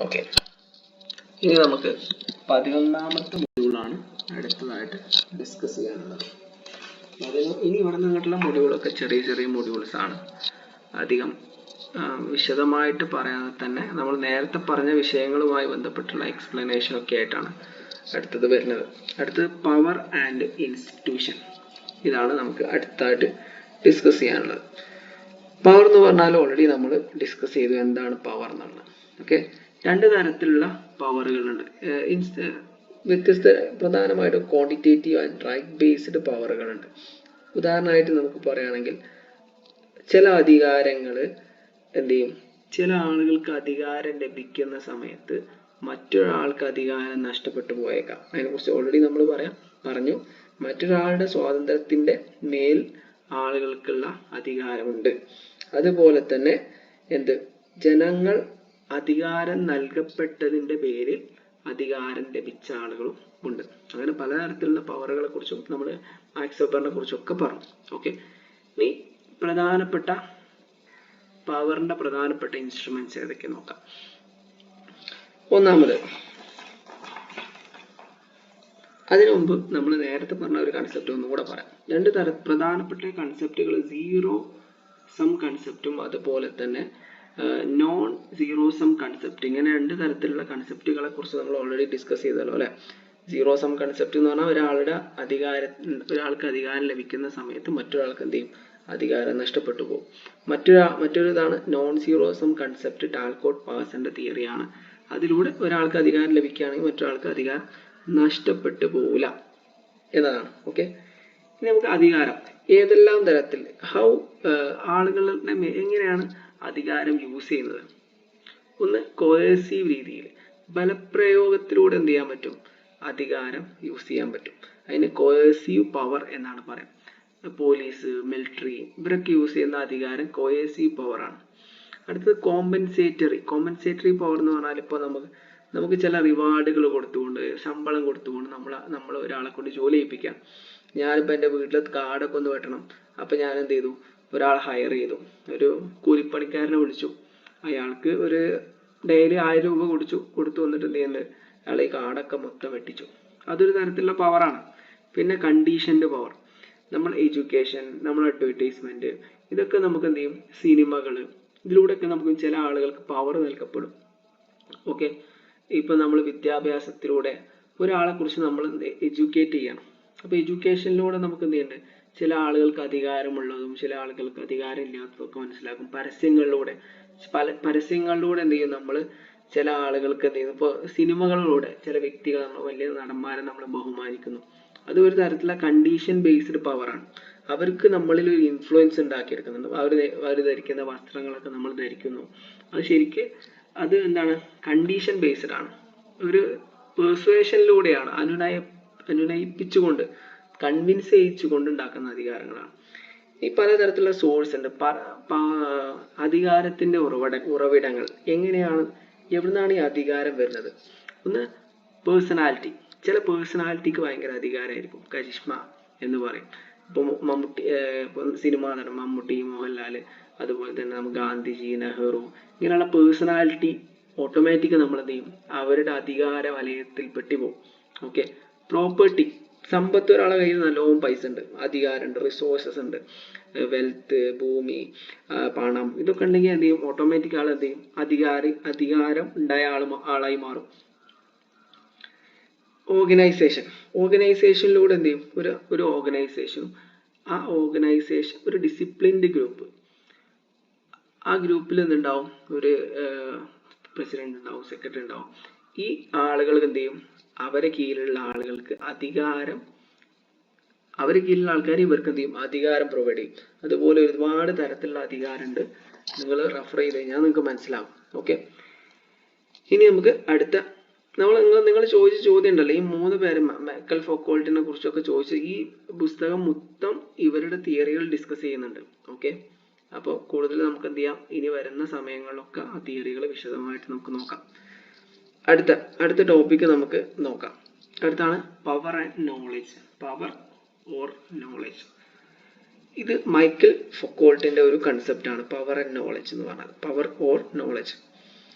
Okay, ഇനി നമുക്ക് 11ാമത്തെ മൊഡ്യൂളാണ് അടുത്തതായിട്ട് ഡിസ്കസ് ചെയ്യാനുള്ളത്. ഇനി ഇവിടെ നിന്നിട്ടുള്ള മൊഡ്യൂളൊക്കെ ചെറിയ ചെറിയ മൊഡ്യൂൾസ് ആണ്. അധികം വിശദമായിട്ട് പറയാതെ തന്നെ നമ്മൾ നേരത്തെ പറഞ്ഞ വിഷയങ്ങളുമായി ബന്ധപ്പെട്ടുള്ള എക്സ്പ്ലനേഷൻ ഒക്കെ ആയിട്ടാണ് അടുത്തത് വരുന്നത്. അടുത്തത് പവർ ആൻഡ് ഇൻസ്റ്റിറ്റ്യൂഷൻ. ഇതാണ് നമുക്ക് അടുത്തായിട്ട് ഡിസ്കസ് ചെയ്യാനുള്ളത്. പവർ എന്ന് പറഞ്ഞാൽ ഓൾറെഡി നമ്മൾ ഡിസ്കസ് ചെയ്തു എന്താണ് പവർ എന്നുള്ളത്. ഓക്കെ, രണ്ട് തരത്തിലുള്ള പവറുകളുണ്ട്. വ്യത്യസ്ത പ്രധാനമായിട്ടും ക്വാണ്ടിറ്റേറ്റീവ് ആൻഡ് റൈറ്റ് ബേസ്ഡ് പവറുകളുണ്ട്. ഉദാഹരണമായിട്ട് നമുക്ക് പറയുകയാണെങ്കിൽ ചില അധികാരങ്ങൾ എന്ത് ചെയ്യും, ചില ആളുകൾക്ക് അധികാരം ലഭിക്കുന്ന സമയത്ത് മറ്റൊരാൾക്ക് അധികാരം നഷ്ടപ്പെട്ടു പോയേക്കാം. അതിനെക്കുറിച്ച് ഓൾറെഡി നമ്മൾ പറഞ്ഞു. മറ്റൊരാളുടെ സ്വാതന്ത്ര്യത്തിന്റെ മേൽ ആളുകൾക്കുള്ള അധികാരമുണ്ട്. അതുപോലെ തന്നെ ജനങ്ങൾ അധികാരം നൽകപ്പെട്ടതിന്റെ പേരിൽ അധികാരം ലഭിച്ച ആളുകളും ഉണ്ട്. അങ്ങനെ പലതരത്തിലുള്ള പവറുകളെ കുറിച്ചും നമ്മൾ മാക്സ് വെബറിനെ കുറിച്ചൊക്കെ പറഞ്ഞു. ഓക്കെ, ഇനി പ്രധാനപ്പെട്ട പവറിന്റെ പ്രധാനപ്പെട്ട ഇൻസ്ട്രുമെന്റ്സ് ഏതൊക്കെ നോക്കാം. ഒന്നാമത്, അതിനു മുമ്പ് നമ്മൾ നേരത്തെ പറഞ്ഞ ഒരു കൺസെപ്റ്റ് ഒന്നുകൂടെ പറയാം. രണ്ട് പ്രധാനപ്പെട്ട കൺസെപ്റ്റുകൾ സീറോ സം കൺസെപ്റ്റും അതുപോലെ തന്നെ നോൺ സീറോ സം കൺസെപ്റ്റ്. ഇങ്ങനെ രണ്ട് തരത്തിലുള്ള കൺസെപ്റ്റുകളെ കുറിച്ച് നമ്മൾ ഓൾറെഡി ഡിസ്കസ് ചെയ്തല്ലോ അല്ലെ. സീറോ സം കൺസെപ്റ്റ് എന്ന് പറഞ്ഞാൽ ഒരാൾക്ക് അധികാരം ലഭിക്കുന്ന സമയത്ത് മറ്റൊരാൾക്ക് എന്ത് ചെയ്യും, അധികാരം നഷ്ടപ്പെട്ടു പോകും. മറ്റൊരു ഇതാണ് നോൺ സീറോ സം കൺസെപ്റ്റ്. ടാൽകോട്ട് പാസന്റെ തിയറിയാണ്. അതിലൂടെ ഒരാൾക്ക് അധികാരം ലഭിക്കുകയാണെങ്കിൽ മറ്റൊരാൾക്ക് അധികാരം നഷ്ടപ്പെട്ടു പോകില്ല എന്നതാണ്. ഓക്കെ, ഇനി നമുക്ക് അധികാരം ഏതെല്ലാം തരത്തിൽ ആളുകളുടെ എങ്ങനെയാണ് അധികാരം യൂസ് ചെയ്യുന്നത്. ഒന്ന്, കോയേഴ്സീവ് രീതിയിൽ ബലപ്രയോഗത്തിലൂടെ എന്ത് ചെയ്യാൻ പറ്റും, അധികാരം യൂസ് ചെയ്യാൻ പറ്റും. അതിന് കോയേഴ്സീവ് പവർ എന്നാണ് പറയാം. പോലീസ്, മിലിറ്ററി ഇവരൊക്കെ യൂസ് ചെയ്യുന്ന അധികാരം കോയേഴ്സീവ് പവർ ആണ്. അടുത്തത് കോമ്പൻസേറ്ററി പവർ എന്ന് പറഞ്ഞാൽ ഇപ്പോൾ നമുക്ക് ചില റിവാർഡുകൾ കൊടുത്തുകൊണ്ട്, ശമ്പളം കൊടുത്തുകൊണ്ട് നമ്മൾ ഒരാളെ കൊണ്ട് ജോലി ചെയ്യിപ്പിക്കാം. ഞാനിപ്പോൾ എൻ്റെ വീട്ടിലെ കാടൊക്കെ ഒന്ന് വെട്ടണം. അപ്പം ഞാൻ എന്ത് ചെയ്തു, ഒരാളെ ഹയർ ചെയ്തു, ഒരു കൂലിപ്പണിക്കാരനെ വിളിച്ചു. അയാൾക്ക് ഒരു ഡെയിലി 1000 രൂപ കൊടുത്തു വന്നിട്ട് എന്ത് ചെയ്യുന്നുണ്ട്, അയാൾ ഈ കാടൊക്കെ മൊത്തം വെട്ടിച്ചു. അതൊരു തരത്തിലുള്ള പവറാണ്. പിന്നെ കണ്ടീഷൻഡ് പവർ, നമ്മൾ എഡ്യൂക്കേഷൻ, നമ്മൾ അഡ്വർടൈസ്മെന്റ്, ഇതൊക്കെ നമുക്ക് എന്ത് ചെയ്യും, സിനിമകൾ, ഇതിലൂടെയൊക്കെ നമുക്ക് ചില ആളുകൾക്ക് പവർ നൽകപ്പെടും. ഓക്കെ, ഇപ്പൊ നമ്മൾ വിദ്യാഭ്യാസത്തിലൂടെ ഒരാളെ കുറിച്ച് നമ്മൾ എഡ്യൂക്കേറ്റ് ചെയ്യണം. അപ്പൊ എഡ്യൂക്കേഷനിലൂടെ നമുക്ക് എന്ത് ചെയ്യുന്നുണ്ട്, ചില ആളുകൾക്ക് അധികാരമുള്ളതും ചില ആളുകൾക്ക് അധികാരം ഇല്ലാത്തതും ഒക്കെ മനസ്സിലാക്കും. പരസ്യങ്ങളിലൂടെ എന്ത് ചെയ്യും, നമ്മൾ ചില ആളുകൾക്ക് എന്ത് ചെയ്യുന്നു, ഇപ്പോൾ സിനിമകളിലൂടെ ചില വ്യക്തികൾ, നമ്മൾ വലിയ നടന്മാരെ നമ്മൾ ബഹുമാനിക്കുന്നു. അത് ഒരു തരത്തിലുള്ള കണ്ടീഷൻ ബേസ്ഡ് പവറാണ്. അവർക്ക് നമ്മളിൽ ഒരു ഇൻഫ്ലുവൻസ് ഉണ്ടാക്കിയെടുക്കുന്നുണ്ട്. അവർ ധരിക്കുന്ന വസ്ത്രങ്ങളൊക്കെ നമ്മൾ ധരിക്കുന്നു. അത് ശരിക്ക് അത് എന്താണ്, കണ്ടീഷൻ ബേസ്ഡ് ആണ്. ഒരു പെർസുവേഷനിലൂടെയാണ്, അനുനയിപ്പിച്ചുകൊണ്ട്, കൺവിൻസ് ചെയ്യിച്ചുകൊണ്ട് ഉണ്ടാക്കുന്ന അധികാരങ്ങളാണ്. ഈ പലതരത്തിലുള്ള സോഴ്സ് ഉണ്ട്. അധികാരത്തിന്റെ ഉറവിടങ്ങൾ എങ്ങനെയാണ്, എവിടുന്നാണ് ഈ അധികാരം വരുന്നത്. ഒന്ന്, പേഴ്സണാലിറ്റി. ചില പേഴ്സണാലിറ്റിക്ക് ഭയങ്കര അധികാരമായിരിക്കും, കരിഷ്മ എന്ന് പറയും. ഇപ്പൊ സിനിമാ നടൻ മമ്മൂട്ടി, മോഹൻലാൽ, അതുപോലെ തന്നെ നമുക്ക് ഗാന്ധിജി, നെഹ്റു, ഇങ്ങനെയുള്ള പേഴ്സണാലിറ്റി ഓട്ടോമാറ്റിക് നമ്മൾ എന്ത് ചെയ്യും, അവരുടെ അധികാര വലയത്തിൽ പെട്ടുപോകും. ഓക്കെ, പ്രോപ്പർട്ടി, സമ്പത്ത്, ഒരാളെ കയ്യിൽ നല്ലോണം പൈസ ഉണ്ട്, അധികാരമുണ്ട്, റിസോഴ്സസ് ഉണ്ട്, വെൽത്ത്, ഭൂമി, പണം, ഇതൊക്കെ ഉണ്ടെങ്കിൽ എന്ത് ചെയ്യും, ഓട്ടോമാറ്റിക് ആൾ എന്ത് ചെയ്യും, അധികാരം ഉണ്ടായ ആളായി മാറും. ഓർഗനൈസേഷനിലൂടെ എന്ത് ചെയ്യും, ഒരു ഓർഗനൈസേഷനും ആ ഓർഗനൈസേഷൻ ഒരു ഡിസിപ്ലിൻഡ് ഗ്രൂപ്പ്, ആ ഗ്രൂപ്പിൽ എന്തുണ്ടാവും, ഒരു പ്രസിഡന്റ് ഉണ്ടാവും, സെക്രട്ടറി ഉണ്ടാവും. ഈ ആളുകൾക്ക് എന്ത് ചെയ്യും, അവരെ കീഴിലുള്ള ആളുകൾക്ക് അവരെ കീഴിലുള്ള ആൾക്കാർ ഇവർക്ക് എന്ത് ചെയ്യും, അധികാരം പ്രൊവൈഡ് ചെയ്യും. അതുപോലെ ഒരുപാട് തരത്തിലുള്ള അധികാരമുണ്ട്. നിങ്ങൾ റെഫർ ചെയ്ത് കഴിഞ്ഞാൽ നിങ്ങൾക്ക് മനസ്സിലാവും. ഓക്കെ, ഇനി നമുക്ക് അടുത്ത നിങ്ങൾ ചോദിച്ച ചോദ്യം ഉണ്ടല്ലോ, ഈ 3 പേരും മൈക്കൽ ഫൊക്കോൾട്ടിനെ കുറിച്ചൊക്കെ ചോദിച്ച ഈ പുസ്തകം മൊത്തം ഇവരുടെ തിയറികൾ ഡിസ്കസ് ചെയ്യുന്നുണ്ട്. ഓക്കെ, അപ്പോൾ കൂടുതൽ നമുക്ക് എന്ത് ചെയ്യാം, ഇനി വരുന്ന സമയങ്ങളിലൊക്കെ ആ തിയറികൾ വിശദമായിട്ട് നമുക്ക് നോക്കാം. അടുത്ത ടോപ്പിക്ക് നമുക്ക് നോക്കാം. അടുത്താണ് power and knowledge. Power or knowledge. ഇത് മൈക്കൽ ഫൊക്കോൾട്ടിന്റെ ഒരു കൺസെപ്റ്റ് ആണ്, പവർ ആൻഡ് നോളജ് എന്ന് പറഞ്ഞാൽ. Power or knowledge.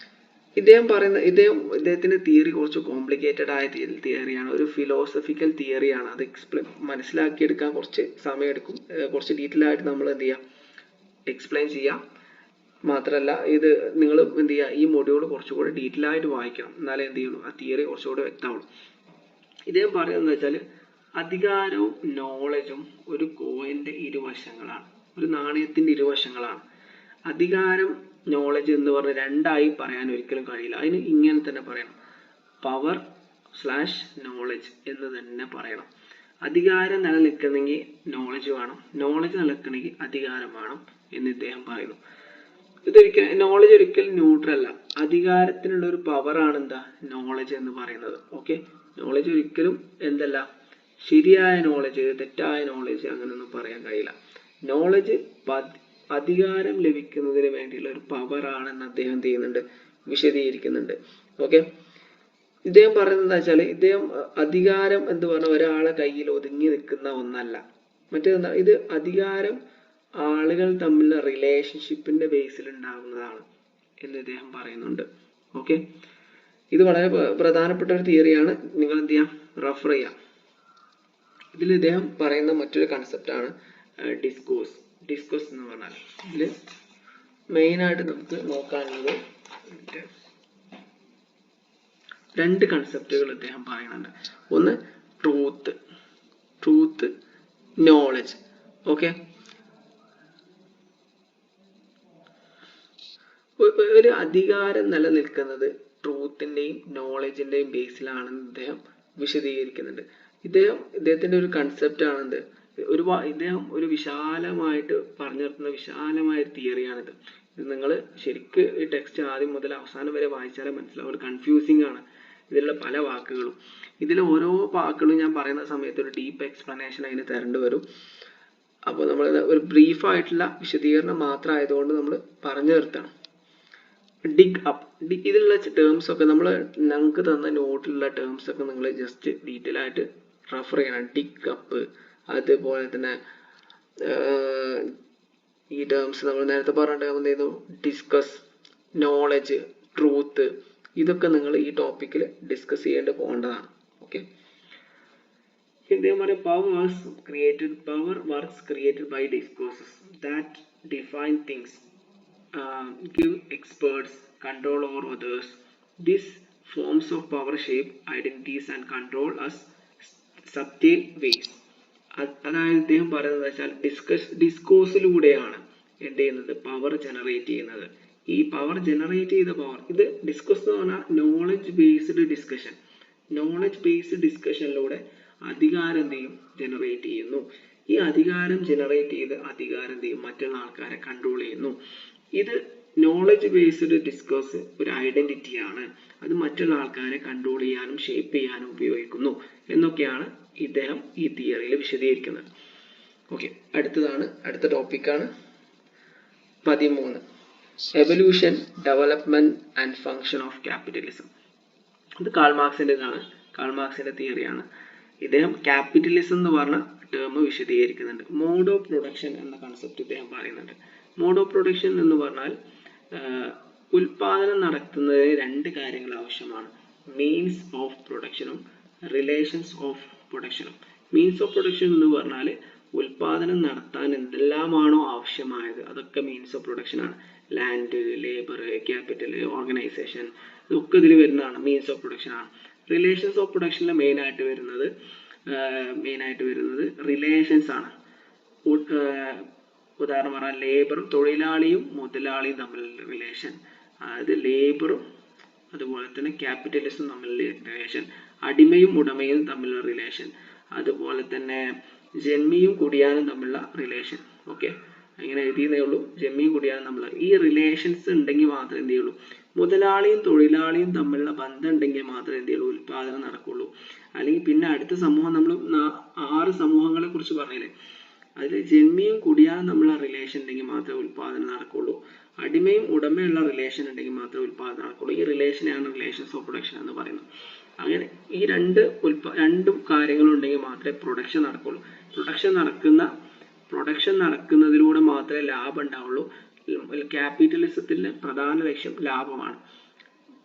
ഇദ്ദേഹത്തിന്റെ തിയറി കുറച്ച് കോംപ്ലിക്കേറ്റഡ് ആയ തിയറിയാണ്, ഒരു ഫിലോസഫിക്കൽ തിയറിയാണ്. അത് മനസ്സിലാക്കിയെടുക്കാൻ കുറച്ച് സമയം എടുക്കും. കുറച്ച് ഡീറ്റെയിൽ ആയിട്ട് നമ്മൾ എന്ത് ചെയ്യാം, എക്സ്പ്ലെയിൻ ചെയ്യാം. മാത്രമല്ല ഇത് നിങ്ങൾ എന്ത് ചെയ്യുക, ഈ മൊഡ്യൂൾ കുറച്ചുകൂടി ഡീറ്റെയിൽ ആയിട്ട് വായിക്കണം, എന്നാലേ എന്ത് ചെയ്യുള്ളൂ, ആ തിയറി കുറച്ചുകൂടി വ്യക്തമാവുള്ളൂ. ഇദ്ദേഹം പറയുന്നത് വെച്ചാൽ അധികാരവും നോളജും ഒരു കോയിന്റെ ഇരുവശങ്ങളാണ്, ഒരു നാണയത്തിന്റെ ഇരുവശങ്ങളാണ്. അധികാരം നോളജ് എന്ന് പറഞ്ഞ് രണ്ടായി പറയാൻ ഒരിക്കലും കഴിയില്ല. അതിന് ഇങ്ങനെ തന്നെ പറയണം, പവർ / നോളജ് എന്ന് തന്നെ പറയണം. അധികാരം നിലനിൽക്കണമെങ്കിൽ നോളജ് വേണം, നോളജ് നിലനിൽക്കണമെങ്കിൽ അധികാരം വേണം എന്ന് ഇദ്ദേഹം പറയുന്നു. നോളജ് ഒരിക്കലും ന്യൂട്രൽ അല്ല. അധികാരത്തിനുള്ള ഒരു പവർ ആണ് എന്താ, നോളജ് എന്ന് പറയുന്നത്. ഓക്കെ, നോളജ് ഒരിക്കലും എന്തല്ല, ശരിയായ നോളജ് തെറ്റായ നോളജ് അങ്ങനെയൊന്നും പറയാൻ കഴിയില്ല. നോളജ് അധികാരം ലഭിക്കുന്നതിന് വേണ്ടിയുള്ള ഒരു പവർ ആണെന്ന് അദ്ദേഹം ചെയ്യുന്നുണ്ട്, വിശദീകരിക്കുന്നുണ്ട്. ഓക്കെ, ഇദ്ദേഹം പറയുന്നത് എന്താ വെച്ചാൽ, അധികാരം എന്ന് പറഞ്ഞ ഒരാളെ കയ്യിൽ ഒതുങ്ങി നിൽക്കുന്ന ഒന്നല്ല. മറ്റേതെന്താ, ഇത് അധികാരം ആളുകൾ തമ്മിലുള്ള റിലേഷൻഷിപ്പിന്റെ ബേസിൽ ഉണ്ടാകുന്നതാണ് എന്ന് ഇദ്ദേഹം പറയുന്നുണ്ട്. ഓക്കെ, ഇത് വളരെ പ്രധാനപ്പെട്ട ഒരു തിയറിയാണ്, നിങ്ങൾ എന്ത് ചെയ്യാം, റെഫർ ചെയ്യാം. ഇതിൽ ഇദ്ദേഹം പറയുന്ന മറ്റൊരു കൺസെപ്റ്റാണ് ഡിസ്കോസ് എന്ന് പറഞ്ഞാൽ. ഇതിൽ മെയിനായിട്ട് നമുക്ക് നോക്കാനുള്ളത് രണ്ട് കൺസെപ്റ്റുകൾ ഇദ്ദേഹം പറയുന്നുണ്ട്. ഒന്ന് ട്രൂത്ത്, നോളജ്. ഓക്കെ, ഒരു അധികാരം നിലനിൽക്കുന്നത് ട്രൂത്തിന്റെയും നോളജിന്റെയും ബേസിലാണെന്ന് ഇദ്ദേഹം വിശദീകരിക്കുന്നുണ്ട്. ഇദ്ദേഹത്തിന്റെ ഒരു കൺസെപ്റ്റ് ആണെന്ത്, ഇദ്ദേഹം ഒരു വിശാലമായിട്ട് പറഞ്ഞു നിർത്തുന്ന വിശാലമായ ഒരു തിയറിയാണിത്. ഇത് നിങ്ങൾ ശരിക്ക് ഈ ടെക്സ്റ്റ് ആദ്യം മുതൽ അവസാനം വരെ വായിച്ചാലേ മനസ്സിലാവും. ഒരു കൺഫ്യൂസിംഗ് ആണ് ഇതിലുള്ള പല വാക്കുകളും. ഇതിൽ ഓരോ വാക്കുകളും ഞാൻ പറയുന്ന സമയത്ത് ഒരു ഡീപ്പ് എക്സ്പ്ലനേഷൻ അതിന് തരേണ്ടി വരും. അപ്പോൾ നമ്മൾ ഒരു ബ്രീഫായിട്ടുള്ള വിശദീകരണം മാത്രം ആയതുകൊണ്ട് നമ്മൾ പറഞ്ഞു നിർത്തണം. ഡിഗ് അപ്പ്, ഇതിലുള്ള ടേംസ് ഒക്കെ ഞങ്ങൾക്ക് തന്ന നോട്ടിലുള്ള ടേംസ് ഒക്കെ നിങ്ങൾ ജസ്റ്റ് ഡീറ്റെയിൽ ആയിട്ട് റെഫർ ചെയ്യണം. ഡിഗ് അപ്പ്, അതുപോലെ തന്നെ ഈ ടേംസ് നമ്മൾ നേരത്തെ പറഞ്ഞിട്ടുണ്ടായിരുന്നു, ഡിസ്കസ്, നോളജ്, ട്രൂത്ത്, ഇതൊക്കെ നിങ്ങൾ ഈ ടോപ്പിക്കിൽ ഡിസ്കസ് ചെയ്യേണ്ടി പോകേണ്ടതാണ്. ഓക്കെ, ഇതേമാതിരി power works created by discourses that define things, give experts control over others. These forms of power shape identities and control us subtle ways. അതായത് ഇദ്ദേഹം പറയുന്നത് വെച്ചാൽ ഡിസ്കോഴ്സിലൂടെയാണ് എന്ത് ചെയ്യുന്നത്, പവർ ജനറേറ്റ് ചെയ്യുന്നത്. ഈ പവർ ജനറേറ്റ് ചെയ്ത പവർ, ഇത് ഡിസ്കസ് എന്ന് പറഞ്ഞാൽ നോളജ് ബേസ്ഡ് ഡിസ്കഷനിലൂടെ അധികാരം എന്ത് ചെയ്യും, ജനറേറ്റ് ചെയ്യുന്നു. ഈ അധികാരം ജനറേറ്റ് ചെയ്ത് അധികാരം എന്ത് ചെയ്യും, മറ്റുള്ള ആൾക്കാരെ കൺട്രോൾ ചെയ്യുന്നു. ഇത് നോളജ് ബേസ്ഡ് ഡിസ്കോഴ്സ് ഒരു ഐഡന്റിറ്റിയാണ്, അത് മറ്റുള്ള ആൾക്കാരെ കൺട്രോൾ ചെയ്യാനും ഷേപ്പ് ചെയ്യാനും ഉപയോഗിക്കുന്നു എന്നൊക്കെയാണ് ഇദ്ദേഹം ഈ തിയറിയിൽ വിശദീകരിക്കുന്നത്. ഓക്കെ, അടുത്ത ടോപ്പിക്കാണ് 13, evolution, development and function of capitalism. ഇത് കാൾ മാർക്സിന്റെ തിയറിയാണ്. ഇദ്ദേഹം ക്യാപിറ്റലിസം എന്ന് പറഞ്ഞ ടേം വിശദീകരിക്കുന്നുണ്ട്. മോഡ് ഓഫ് പ്രൊഡക്ഷൻ എന്ന കൺസെപ്റ്റ് ഇദ്ദേഹം പറയുന്നുണ്ട്. മോഡ് ഓഫ് പ്രൊഡക്ഷൻ എന്ന് പറഞ്ഞാൽ ഉൽപാദനം നടത്തുന്നതിന് രണ്ട് കാര്യങ്ങൾ ആവശ്യമാണ്, മീൻസ് ഓഫ് പ്രൊഡക്ഷനും റിലേഷൻസ് ഓഫ് പ്രൊഡക്ഷനും. മീൻസ് ഓഫ് പ്രൊഡക്ഷൻ എന്ന് പറഞ്ഞാൽ ഉൽപാദനം നടത്താൻ എന്തെല്ലാമാണോ ആവശ്യമായത് അതൊക്കെ മീൻസ് ഓഫ് പ്രൊഡക്ഷൻ ആണ്. ലാൻഡ്, ലേബർ, ക്യാപിറ്റൽ, ഓർഗനൈസേഷൻ, ഇതൊക്കെ ഇതിൽ വരുന്നതാണ്, മീൻസ് ഓഫ് പ്രൊഡക്ഷൻ ആണ്. റിലേഷൻസ് ഓഫ് പ്രൊഡക്ഷനിൽ മെയിൻ ആയിട്ട് വരുന്നത് റിലേഷൻസ് ആണ്. ഉദാഹരണം പറഞ്ഞാൽ ലേബറും തൊഴിലാളിയും മുതലാളിയും തമ്മിലുള്ള റിലേഷൻ, അതായത് ലേബറും അതുപോലെ തന്നെ ക്യാപിറ്റലിസ്റ്റും തമ്മിലുള്ള റിലേഷൻ, അടിമയും ഉടമയും തമ്മിലുള്ള റിലേഷൻ, അതുപോലെ തന്നെ ജന്മിയും കുടിയാനും തമ്മിലുള്ള റിലേഷൻ. ഓക്കെ, അങ്ങനെ എഴുതിയതേ ഉള്ളൂ. ജന്മിയും കുടിയാനും തമ്മിലുള്ള ഈ റിലേഷൻസ് ഉണ്ടെങ്കിൽ മാത്രമേ എന്ത് ചെയ്യുള്ളൂ, മുതലാളിയും തൊഴിലാളിയും തമ്മിലുള്ള ബന്ധം ഉണ്ടെങ്കിൽ മാത്രമേ എന്ത് ചെയ്യുള്ളൂ, ഉൽപാദനം നടക്കുള്ളൂ. അല്ലെങ്കിൽ പിന്നെ അടുത്ത സമൂഹം, നമ്മൾ 6 സമൂഹങ്ങളെ കുറിച്ച് പറഞ്ഞില്ലേ, അതിൽ ജന്മിയും കുടിയാനും തമ്മിലുള്ള റിലേഷൻ ഉണ്ടെങ്കിൽ മാത്രമേ ഉൽപാദനം നടക്കുള്ളൂ. അടിമയും ഉടമയുള്ള റിലേഷൻ ഉണ്ടെങ്കിൽ മാത്രമേ ഉൽപാദനം നടക്കുള്ളൂ. ഈ റിലേഷനെയാണ് റിലേഷൻസ് ഓഫ് പ്രൊഡക്ഷൻ എന്ന് പറയുന്നത്. അങ്ങനെ ഈ രണ്ടും കാര്യങ്ങളുണ്ടെങ്കിൽ മാത്രമേ പ്രൊഡക്ഷൻ നടക്കുള്ളൂ. പ്രൊഡക്ഷൻ നടക്കുന്നതിലൂടെ മാത്രമേ ലാഭം ഉണ്ടാവുള്ളൂ. ക്യാപിറ്റലിസത്തിന്റെ പ്രധാന ലക്ഷ്യം ലാഭമാണ്.